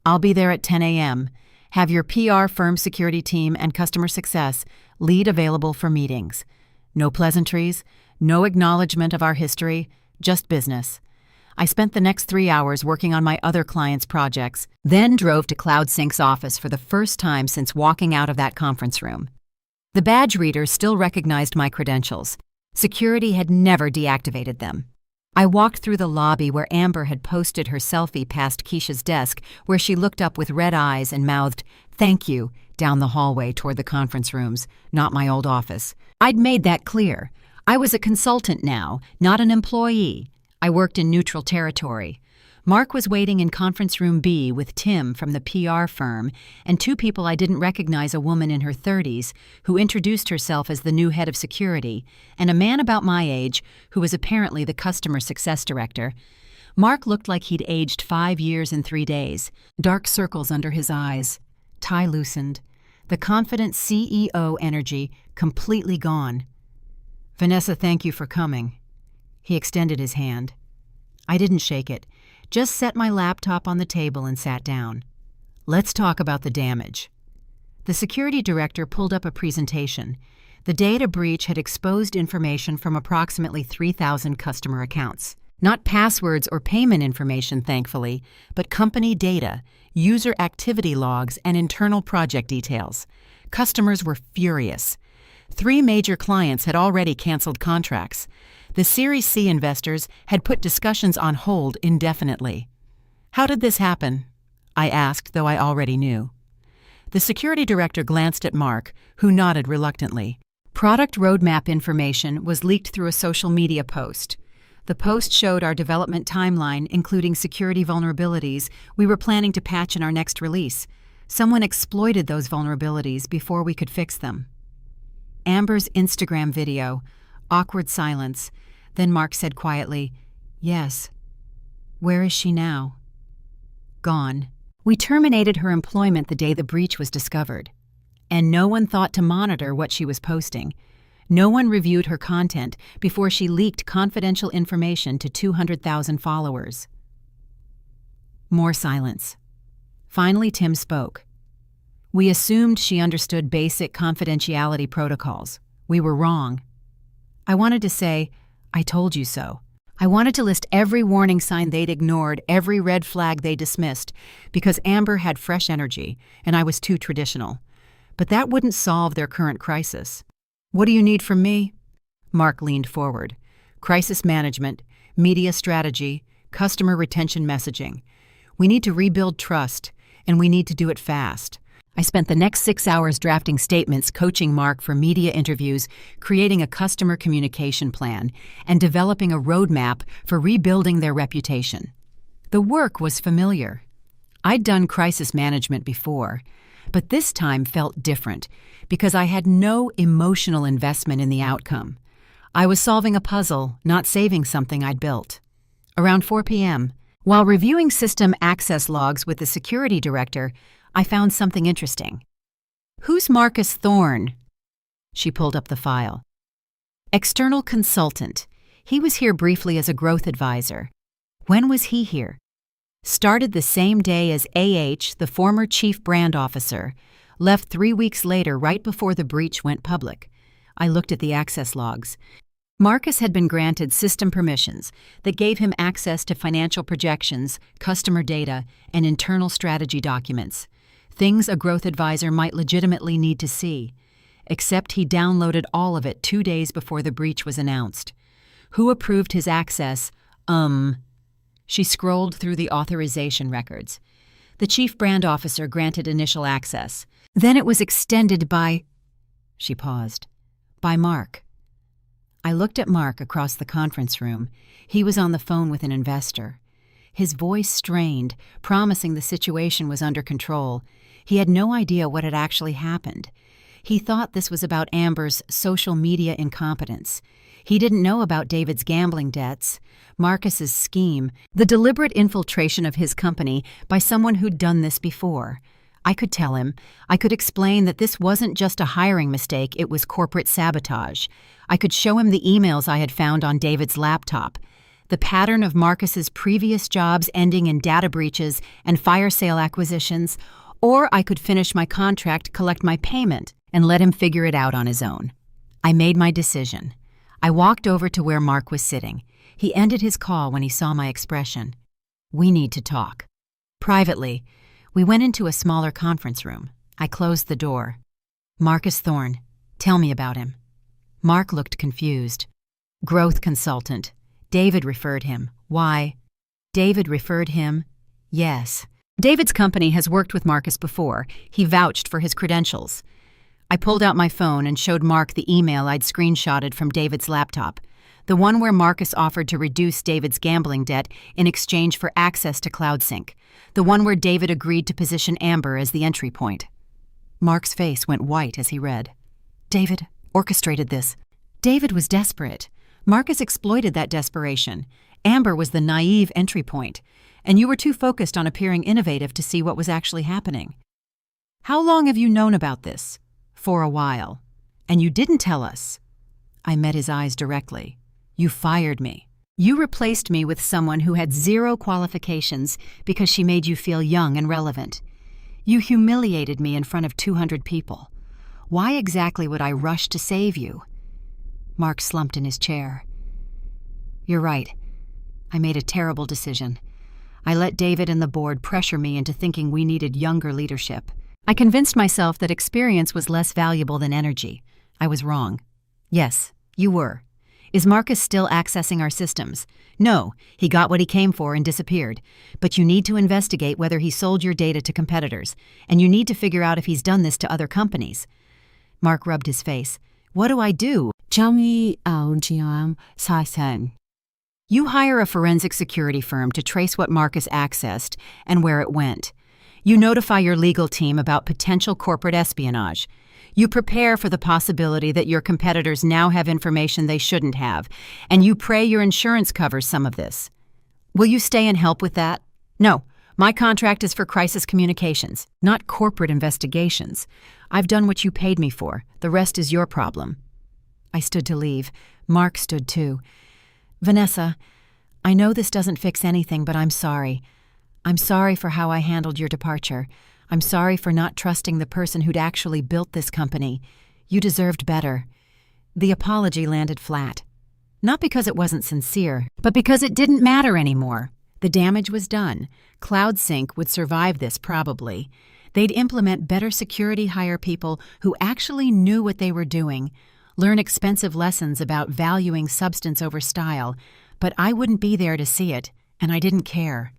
I'll be there at 10 a.m. Have your PR firm security team and customer success lead available for meetings. No pleasantries, no acknowledgement of our history, just business. I spent the next 3 hours working on my other clients' projects, then drove to CloudSync's office for the first time since walking out of that conference room. The badge reader still recognized my credentials. Security had never deactivated them. I walked through the lobby where Amber had posted her selfie past Keisha's desk, where she looked up with red eyes and mouthed, "Thank you," down the hallway toward the conference rooms, not my old office. I'd made that clear. I was a consultant now, not an employee. I worked in neutral territory. Mark was waiting in conference room B with Tim from the PR firm and 2 people I didn't recognize, a woman in her 30s who introduced herself as the new head of security, and a man about my age who was apparently the customer success director. Mark looked like he'd aged 5 years and 3 days, dark circles under his eyes, tie loosened, the confident CEO energy completely gone. "Vanessa, thank you for coming." He extended his hand. I didn't shake it, just set my laptop on the table and sat down. Let's talk about the damage. The security director pulled up a presentation. The data breach had exposed information from approximately 3,000 customer accounts. Not passwords or payment information, thankfully, but company data, user activity logs, and internal project details. Customers were furious. 3 major clients had already canceled contracts. The Series C investors had put discussions on hold indefinitely. How did this happen? I asked, though I already knew. The security director glanced at Mark, who nodded reluctantly. Product roadmap information was leaked through a social media post. The post showed our development timeline, including security vulnerabilities we were planning to patch in our next release. Someone exploited those vulnerabilities before we could fix them. Amber's Instagram video. Awkward silence. Then Mark said quietly, "Yes." "Where is she now?" "Gone. We terminated her employment the day the breach was discovered. And no one thought to monitor what she was posting. No one reviewed her content before she leaked confidential information to 200,000 followers." More silence. Finally, Tim spoke. "We assumed she understood basic confidentiality protocols. We were wrong." I wanted to say, "I told you so." I wanted to list every warning sign they'd ignored, every red flag they dismissed, because Amber had fresh energy and I was too traditional. But that wouldn't solve their current crisis. "What do you need from me?" Mark leaned forward. "Crisis management, media strategy, customer retention messaging. We need to rebuild trust, and we need to do it fast." I spent the next 6 hours drafting statements, coaching Mark for media interviews, creating a customer communication plan, and developing a roadmap for rebuilding their reputation. The work was familiar. I'd done crisis management before, but this time felt different because I had no emotional investment in the outcome. I was solving a puzzle, not saving something I'd built. Around 4 p.m., While reviewing system access logs with the security director, I found something interesting. "Who's Marcus Thorne?" She pulled up the file. "External consultant. He was here briefly as a growth advisor. When was he here?" "Started the same day as AH, the former chief brand officer. Left 3 weeks later, right before the breach went public." I looked at the access logs. Marcus had been granted system permissions that gave him access to financial projections, customer data, and internal strategy documents. Things a growth advisor might legitimately need to see. Except he downloaded all of it 2 days before the breach was announced. Who approved his access? She scrolled through the authorization records. The chief brand officer granted initial access. Then it was extended by... She paused. By Mark. I looked at Mark across the conference room. He was on the phone with an investor. His voice strained, promising the situation was under control. He had no idea what had actually happened. He thought this was about Amber's social media incompetence. He didn't know about David's gambling debts, Marcus's scheme, the deliberate infiltration of his company by someone who'd done this before. I could tell him. I could explain that this wasn't just a hiring mistake, it was corporate sabotage. I could show him the emails I had found on David's laptop. The pattern of Marcus's previous jobs ending in data breaches and fire sale acquisitions, or I could finish my contract, collect my payment, and let him figure it out on his own. I made my decision. I walked over to where Mark was sitting. He ended his call when he saw my expression. "We need to talk." Privately, we went into a smaller conference room. I closed the door. "Marcus Thorne, tell me about him." Mark looked confused. "Growth consultant. David referred him." "Why?" "David referred him?" "Yes. David's company has worked with Marcus before. He vouched for his credentials." I pulled out my phone and showed Mark the email I'd screenshotted from David's laptop, the one where Marcus offered to reduce David's gambling debt in exchange for access to CloudSync, the one where David agreed to position Amber as the entry point. Mark's face went white as he read. "David orchestrated this. David was desperate. Marcus exploited that desperation. Amber was the naive entry point, and you were too focused on appearing innovative to see what was actually happening. How long have you known about this?" "For a while. And you didn't tell us." I met his eyes directly. "You fired me. You replaced me with someone who had 0 qualifications because she made you feel young and relevant. You humiliated me in front of 200 people. Why exactly would I rush to save you?" Mark slumped in his chair. "You're right. I made a terrible decision. I let David and the board pressure me into thinking we needed younger leadership. I convinced myself that experience was less valuable than energy. I was wrong." "Yes, you were. Is Marcus still accessing our systems?" "No, he got what he came for and disappeared. But you need to investigate whether he sold your data to competitors, and you need to figure out if he's done this to other companies." Mark rubbed his face. "What do I do?" "You hire a forensic security firm to trace what Marcus accessed and where it went. You notify your legal team about potential corporate espionage. You prepare for the possibility that your competitors now have information they shouldn't have, and you pray your insurance covers some of this. Will you stay and help with that?" "No, my contract is for crisis communications, not corporate investigations. I've done what you paid me for. The rest is your problem." I stood to leave. Mark stood too. "Vanessa, I know this doesn't fix anything, but I'm sorry. I'm sorry for how I handled your departure. I'm sorry for not trusting the person who'd actually built this company. You deserved better." The apology landed flat. Not because it wasn't sincere, but because it didn't matter anymore. The damage was done. CloudSync would survive this probably. They'd implement better security, hire people who actually knew what they were doing, learn expensive lessons about valuing substance over style, but I wouldn't be there to see it, and I didn't care.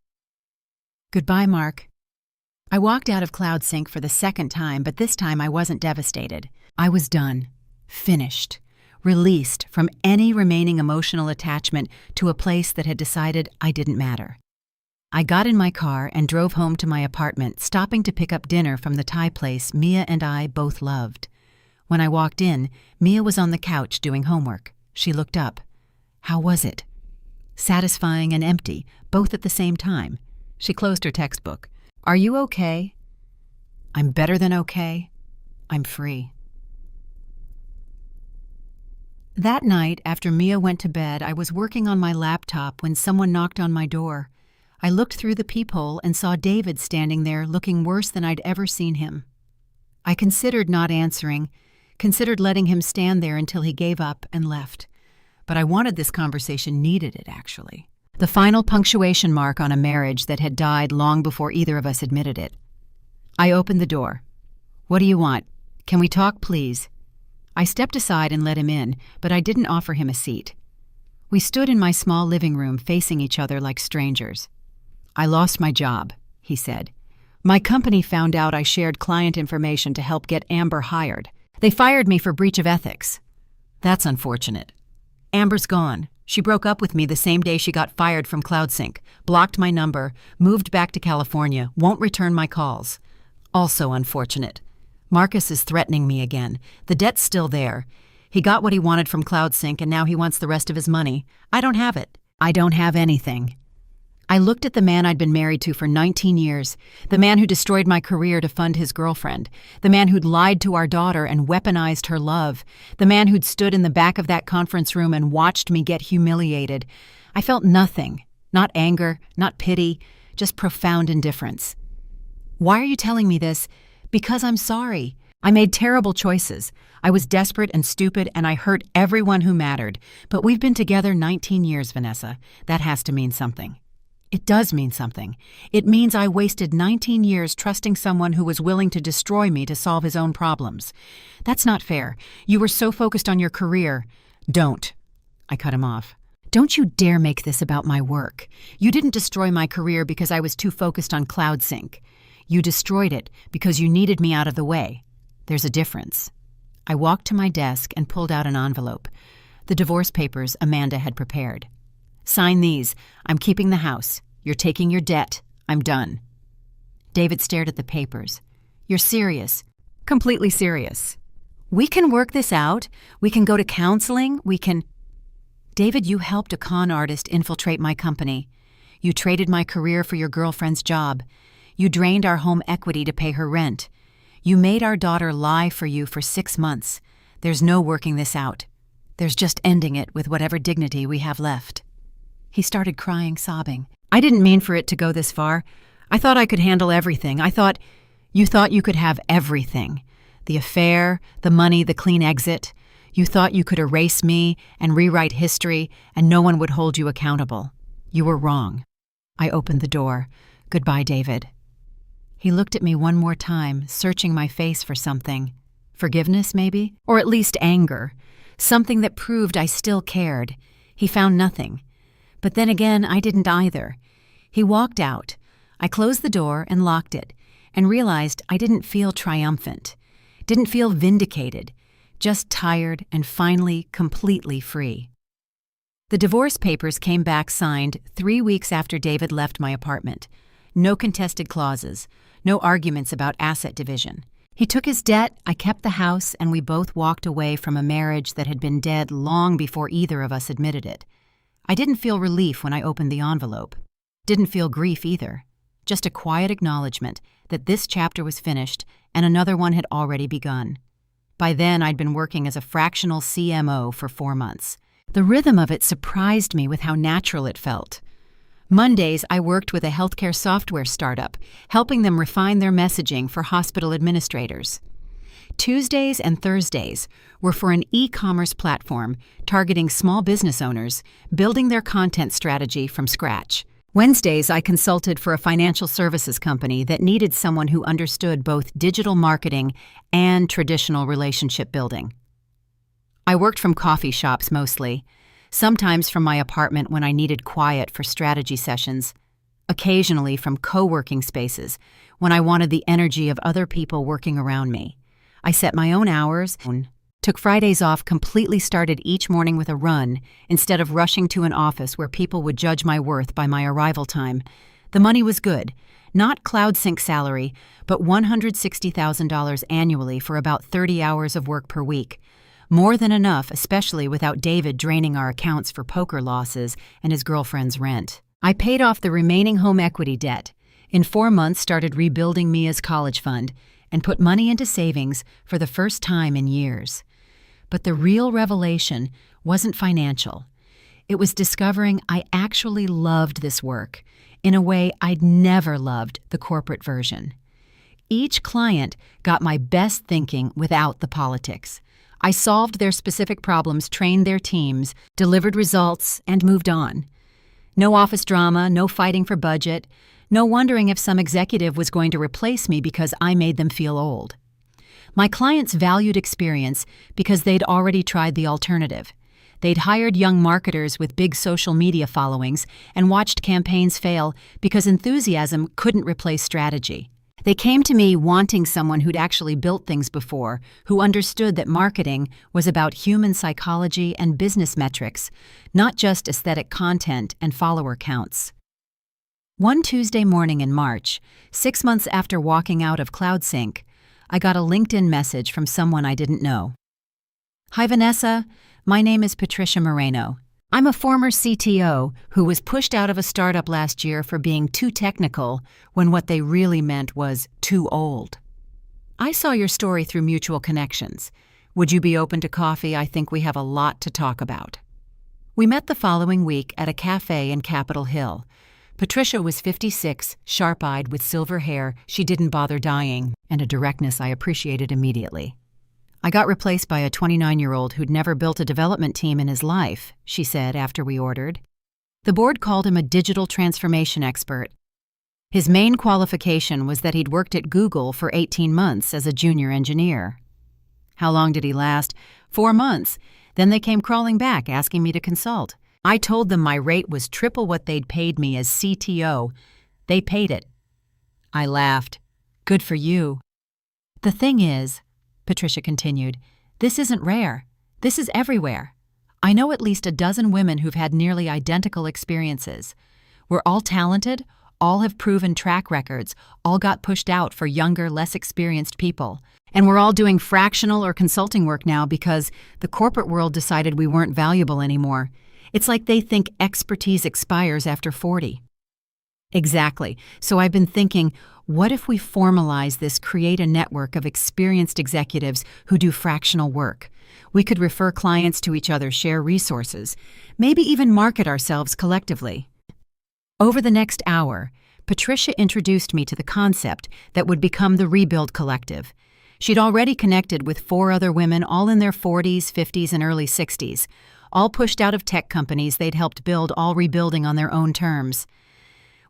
Goodbye, Mark. I walked out of CloudSync for the second time, but this time I wasn't devastated. I was done. Finished. Released from any remaining emotional attachment to a place that had decided I didn't matter. I got in my car and drove home to my apartment, stopping to pick up dinner from the Thai place Mia and I both loved. When I walked in, Mia was on the couch doing homework. She looked up. "How was it?" Satisfying and empty, both at the same time. She closed her textbook. Are you okay? I'm better than okay. I'm free. That night, after Mia went to bed, I was working on my laptop when someone knocked on my door. I looked through the peephole and saw David standing there looking worse than I'd ever seen him. I considered not answering, considered letting him stand there until he gave up and left. But I wanted this conversation, needed it actually. The final punctuation mark on a marriage that had died long before either of us admitted it. I opened the door. What do you want? Can we talk, please? I stepped aside and let him in, but I didn't offer him a seat. We stood in my small living room facing each other like strangers. I lost my job, he said. My company found out I shared client information to help get Amber hired. They fired me for breach of ethics. That's unfortunate. Amber's gone. She broke up with me the same day she got fired from CloudSync, blocked my number, moved back to California, won't return my calls. Also unfortunate. Marcus is threatening me again. The debt's still there. He got what he wanted from CloudSync and now he wants the rest of his money. I don't have it. I don't have anything. I looked at the man I'd been married to for 19 years, the man who destroyed my career to fund his girlfriend, the man who'd lied to our daughter and weaponized her love, the man who'd stood in the back of that conference room and watched me get humiliated. I felt nothing, not anger, not pity, just profound indifference. Why are you telling me this? Because I'm sorry. I made terrible choices. I was desperate and stupid and I hurt everyone who mattered. But we've been together 19 years, Vanessa. That has to mean something. It does mean something. It means I wasted 19 years trusting someone who was willing to destroy me to solve his own problems. That's not fair. You were so focused on your career. Don't. I cut him off. Don't you dare make this about my work. You didn't destroy my career because I was too focused on CloudSync. You destroyed it because you needed me out of the way. There's a difference. I walked to my desk and pulled out an envelope. The divorce papers Amanda had prepared. Sign these. I'm keeping the house. You're taking your debt. I'm done. David stared at the papers. You're serious. Completely serious. We can work this out. We can go to counseling. We can... David, you helped a con artist infiltrate my company. You traded my career for your girlfriend's job. You drained our home equity to pay her rent. You made our daughter lie for you for 6 months. There's no working this out. There's just ending it with whatever dignity we have left. He started crying, sobbing. I didn't mean for it to go this far. I thought I could handle everything. You thought you could have everything. The affair, the money, the clean exit. You thought you could erase me and rewrite history and no one would hold you accountable. You were wrong. I opened the door. Goodbye, David. He looked at me one more time, searching my face for something. Forgiveness, maybe? Or at least anger. Something that proved I still cared. He found nothing. But then again, I didn't either. He walked out. I closed the door and locked it, and realized I didn't feel triumphant. Didn't feel vindicated. Just tired and finally completely free. The divorce papers came back signed 3 weeks after David left my apartment. No contested clauses. No arguments about asset division. He took his debt, I kept the house, and we both walked away from a marriage that had been dead long before either of us admitted it. I didn't feel relief when I opened the envelope. Didn't feel grief either. Just a quiet acknowledgement that this chapter was finished and another one had already begun. By then, I'd been working as a fractional CMO for 4 months. The rhythm of it surprised me with how natural it felt. Mondays, I worked with a healthcare software startup, helping them refine their messaging for hospital administrators. Tuesdays and Thursdays were for an e-commerce platform targeting small business owners, building their content strategy from scratch. Wednesdays, I consulted for a financial services company that needed someone who understood both digital marketing and traditional relationship building. I worked from coffee shops mostly, sometimes from my apartment when I needed quiet for strategy sessions, occasionally from co-working spaces when I wanted the energy of other people working around me. I set my own hours, took Fridays off, completely started each morning with a run instead of rushing to an office where people would judge my worth by my arrival time. The money was good, not CloudSync salary, but $160,000 annually for about 30 hours of work per week. More than enough, especially without David draining our accounts for poker losses and his girlfriend's rent. I paid off the remaining home equity debt. In 4 months, started rebuilding Mia's college fund and put money into savings for the first time in years. But the real revelation wasn't financial. It was discovering I actually loved this work in a way I'd never loved the corporate version. Each client got my best thinking without the politics. I solved their specific problems, trained their teams, delivered results, and moved on. No office drama, no fighting for budget, no wondering if some executive was going to replace me because I made them feel old. My clients valued experience because they'd already tried the alternative. They'd hired young marketers with big social media followings and watched campaigns fail because enthusiasm couldn't replace strategy. They came to me wanting someone who'd actually built things before, who understood that marketing was about human psychology and business metrics, not just aesthetic content and follower counts. One Tuesday morning in March, 6 months after walking out of CloudSync, I got a LinkedIn message from someone I didn't know. "Hi Vanessa, my name is Patricia Moreno. I'm a former CTO who was pushed out of a startup last year for being too technical when what they really meant was too old. I saw your story through mutual connections. Would you be open to coffee? I think we have a lot to talk about." We met the following week at a cafe in Capitol Hill. Patricia was 56, sharp-eyed with silver hair she didn't bother dyeing, and a directness I appreciated immediately. "I got replaced by a 29-year-old who'd never built a development team in his life," she said after we ordered. The board called him a digital transformation expert. His main qualification was that he'd worked at Google for 18 months as a junior engineer. How long did he last? 4 months. Then they came crawling back asking me to consult. I told them my rate was triple what they'd paid me as CTO. They paid it. I laughed. "Good for you." "The thing is," Patricia continued, "this isn't rare. This is everywhere. I know at least a dozen women who've had nearly identical experiences. We're all talented, all have proven track records, all got pushed out for younger, less experienced people. And we're all doing fractional or consulting work now because the corporate world decided we weren't valuable anymore. It's like they think expertise expires after 40. Exactly. So I've been thinking, what if we formalize this, create a network of experienced executives who do fractional work? We could refer clients to each other, share resources, maybe even market ourselves collectively. Over the next hour, Patricia introduced me to the concept that would become the Rebuild Collective. She'd already connected with 4 other women, all in their 40s, 50s, and early 60s, all pushed out of tech companies they'd helped build, all rebuilding on their own terms.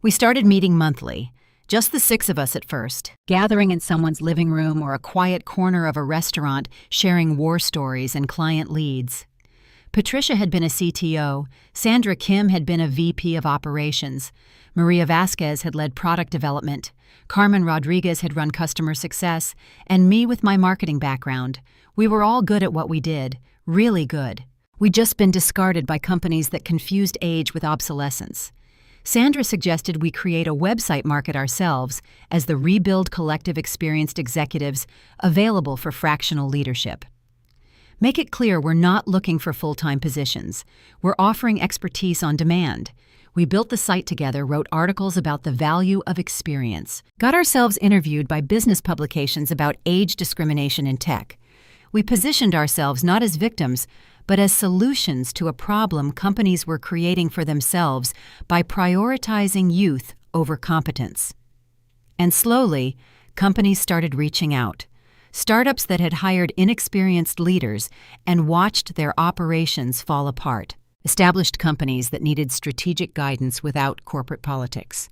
We started meeting monthly, just the 6 of us at first, gathering in someone's living room or a quiet corner of a restaurant, sharing war stories and client leads. Patricia had been a CTO, Sandra Kim had been a VP of operations, Maria Vasquez had led product development, Carmen Rodriguez had run customer success, and me with my marketing background. We were all good at what we did, really good. We'd just been discarded by companies that confused age with obsolescence. Sandra suggested we create a website market ourselves as the Rebuild Collective Experienced Executives available for fractional leadership. Make it clear we're not looking for full-time positions. We're offering expertise on demand. We built the site together, wrote articles about the value of experience, got ourselves interviewed by business publications about age discrimination in tech. We positioned ourselves not as victims, but as solutions to a problem companies were creating for themselves by prioritizing youth over competence. And slowly, companies started reaching out. Startups that had hired inexperienced leaders and watched their operations fall apart. Established companies that needed strategic guidance without corporate politics.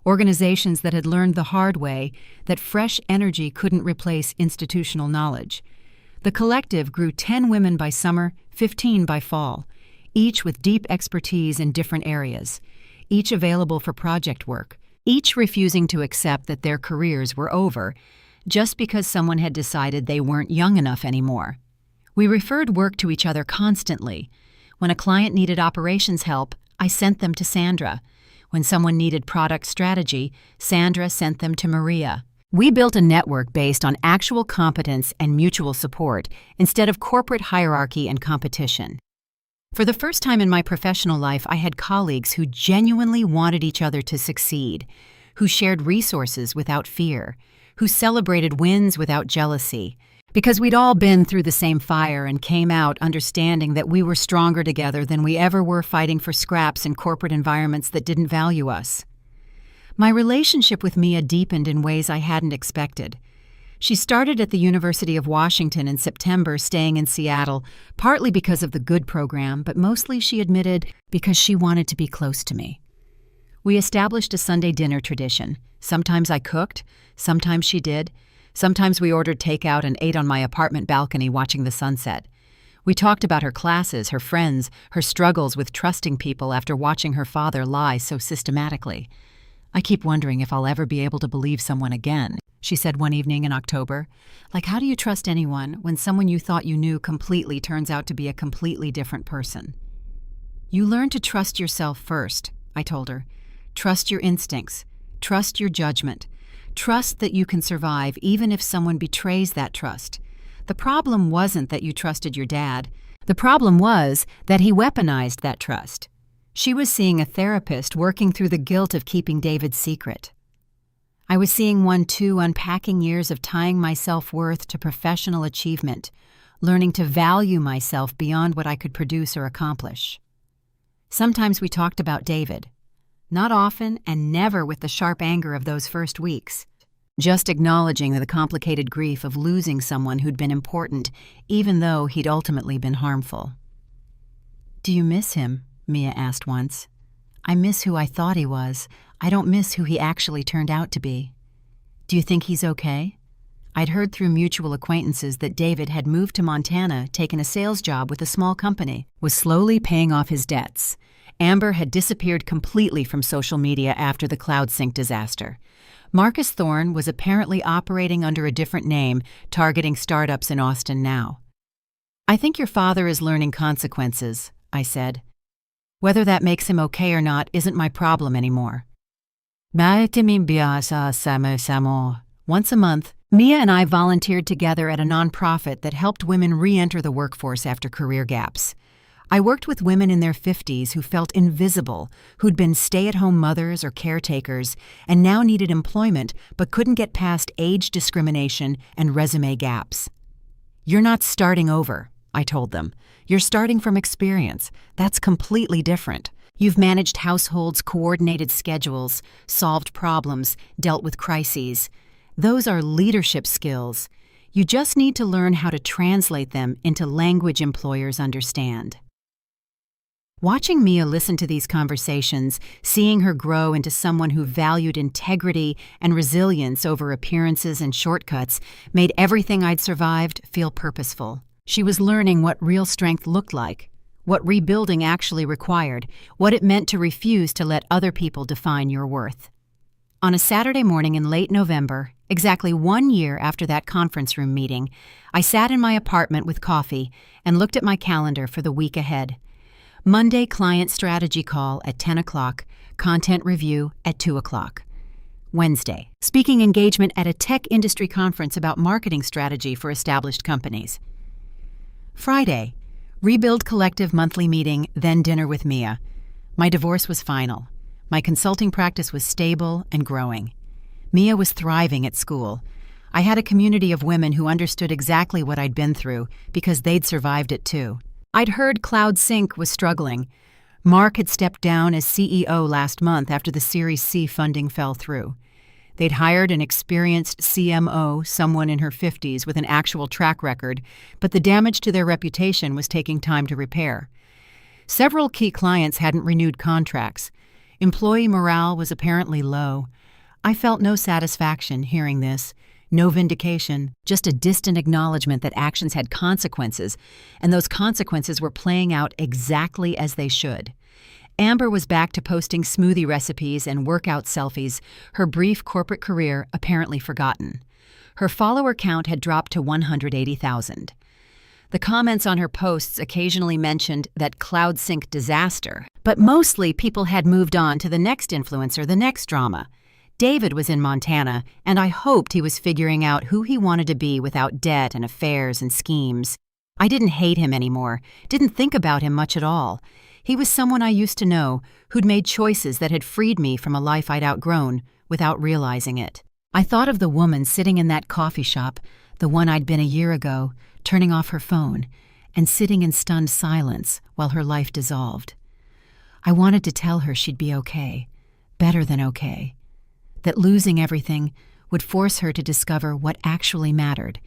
Organizations that had learned the hard way that fresh energy couldn't replace institutional knowledge. The collective grew 10 women by summer, 15 by fall, each with deep expertise in different areas, each available for project work, each refusing to accept that their careers were over just because someone had decided they weren't young enough anymore. We referred work to each other constantly. When a client needed operations help, I sent them to Sandra. When someone needed product strategy, Sandra sent them to Maria. We built a network based on actual competence and mutual support instead of corporate hierarchy and competition. For the first time in my professional life, I had colleagues who genuinely wanted each other to succeed, who shared resources without fear, who celebrated wins without jealousy, because we'd all been through the same fire and came out understanding that we were stronger together than we ever were fighting for scraps in corporate environments that didn't value us. My relationship with Mia deepened in ways I hadn't expected. She started at the University of Washington in September, staying in Seattle, partly because of the good program, but mostly, she admitted, because she wanted to be close to me. We established a Sunday dinner tradition. Sometimes I cooked, sometimes she did. Sometimes we ordered takeout and ate on my apartment balcony watching the sunset. We talked about her classes, her friends, her struggles with trusting people after watching her father lie so systematically. "I keep wondering if I'll ever be able to believe someone again," she said one evening in October. "Like, how do you trust anyone when someone you thought you knew completely turns out to be a completely different person?" "You learn to trust yourself first," I told her. "Trust your instincts. Trust your judgment. Trust that you can survive even if someone betrays that trust. The problem wasn't that you trusted your dad. The problem was that he weaponized that trust." She was seeing a therapist working through the guilt of keeping David's secret. I was seeing one too, unpacking years of tying my self-worth to professional achievement, learning to value myself beyond what I could produce or accomplish. Sometimes we talked about David. Not often, and never with the sharp anger of those first weeks. Just acknowledging the complicated grief of losing someone who'd been important, even though he'd ultimately been harmful. "Do you miss him?" Mia asked once. "I miss who I thought he was. I don't miss who he actually turned out to be." "Do you think he's okay?" I'd heard through mutual acquaintances that David had moved to Montana, taken a sales job with a small company, was slowly paying off his debts. Amber had disappeared completely from social media after the CloudSync disaster. Marcus Thorne was apparently operating under a different name, targeting startups in Austin now. "I think your father is learning consequences," I said. "Whether that makes him okay or not isn't my problem anymore." Once a month, Mia and I volunteered together at a nonprofit that helped women re-enter the workforce after career gaps. I worked with women in their 50s who felt invisible, who'd been stay-at-home mothers or caretakers, and now needed employment but couldn't get past age discrimination and resume gaps. "You're not starting over," I told them. "You're starting from experience. That's completely different. You've managed households, coordinated schedules, solved problems, dealt with crises. Those are leadership skills. You just need to learn how to translate them into language employers understand." Watching Mia listen to these conversations, seeing her grow into someone who valued integrity and resilience over appearances and shortcuts, made everything I'd survived feel purposeful. She was learning what real strength looked like, what rebuilding actually required, what it meant to refuse to let other people define your worth. On a Saturday morning in late November, exactly 1 year after that conference room meeting, I sat in my apartment with coffee and looked at my calendar for the week ahead. Monday client strategy call at 10 o'clock, content review at 2 o'clock. Wednesday, speaking engagement at a tech industry conference about marketing strategy for established companies. Friday, Rebuild Collective monthly meeting, then dinner with Mia. My divorce was final. My consulting practice was stable and growing. Mia was thriving at school. I had a community of women who understood exactly what I'd been through because they'd survived it too. I'd heard CloudSync was struggling. Mark had stepped down as CEO last month after the Series C funding fell through. They'd hired an experienced CMO, someone in her 50s with an actual track record, but the damage to their reputation was taking time to repair. Several key clients hadn't renewed contracts. Employee morale was apparently low. I felt no satisfaction hearing this, no vindication, just a distant acknowledgement that actions had consequences, and those consequences were playing out exactly as they should. Amber was back to posting smoothie recipes and workout selfies, her brief corporate career apparently forgotten. Her follower count had dropped to 180,000. The comments on her posts occasionally mentioned that CloudSync disaster, but mostly people had moved on to the next influencer, the next drama. David was in Montana, and I hoped he was figuring out who he wanted to be without debt and affairs and schemes. I didn't hate him anymore, didn't think about him much at all. He was someone I used to know who'd made choices that had freed me from a life I'd outgrown without realizing it. I thought of the woman sitting in that coffee shop, the one I'd been a year ago, turning off her phone and sitting in stunned silence while her life dissolved. I wanted to tell her she'd be okay, better than okay, that losing everything would force her to discover what actually mattered,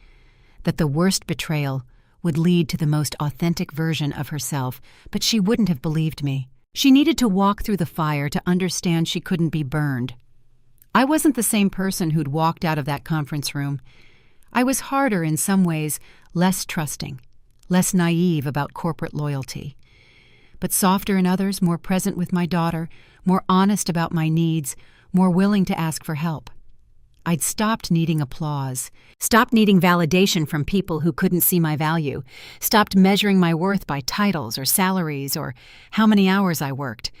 that the worst betrayal would lead to the most authentic version of herself, but she wouldn't have believed me. She needed to walk through the fire to understand she couldn't be burned. I wasn't the same person who'd walked out of that conference room. I was harder in some ways, less trusting, less naive about corporate loyalty, but softer in others, more present with my daughter, more honest about my needs, more willing to ask for help. I'd stopped needing applause, stopped needing validation from people who couldn't see my value, stopped measuring my worth by titles or salaries or how many hours I worked.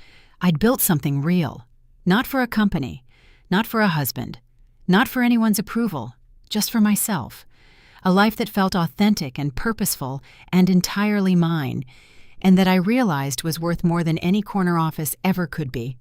I'd built something real, not for a company, not for a husband, not for anyone's approval, just for myself. A life that felt authentic and purposeful and entirely mine, and that I realized was worth more than any corner office ever could be.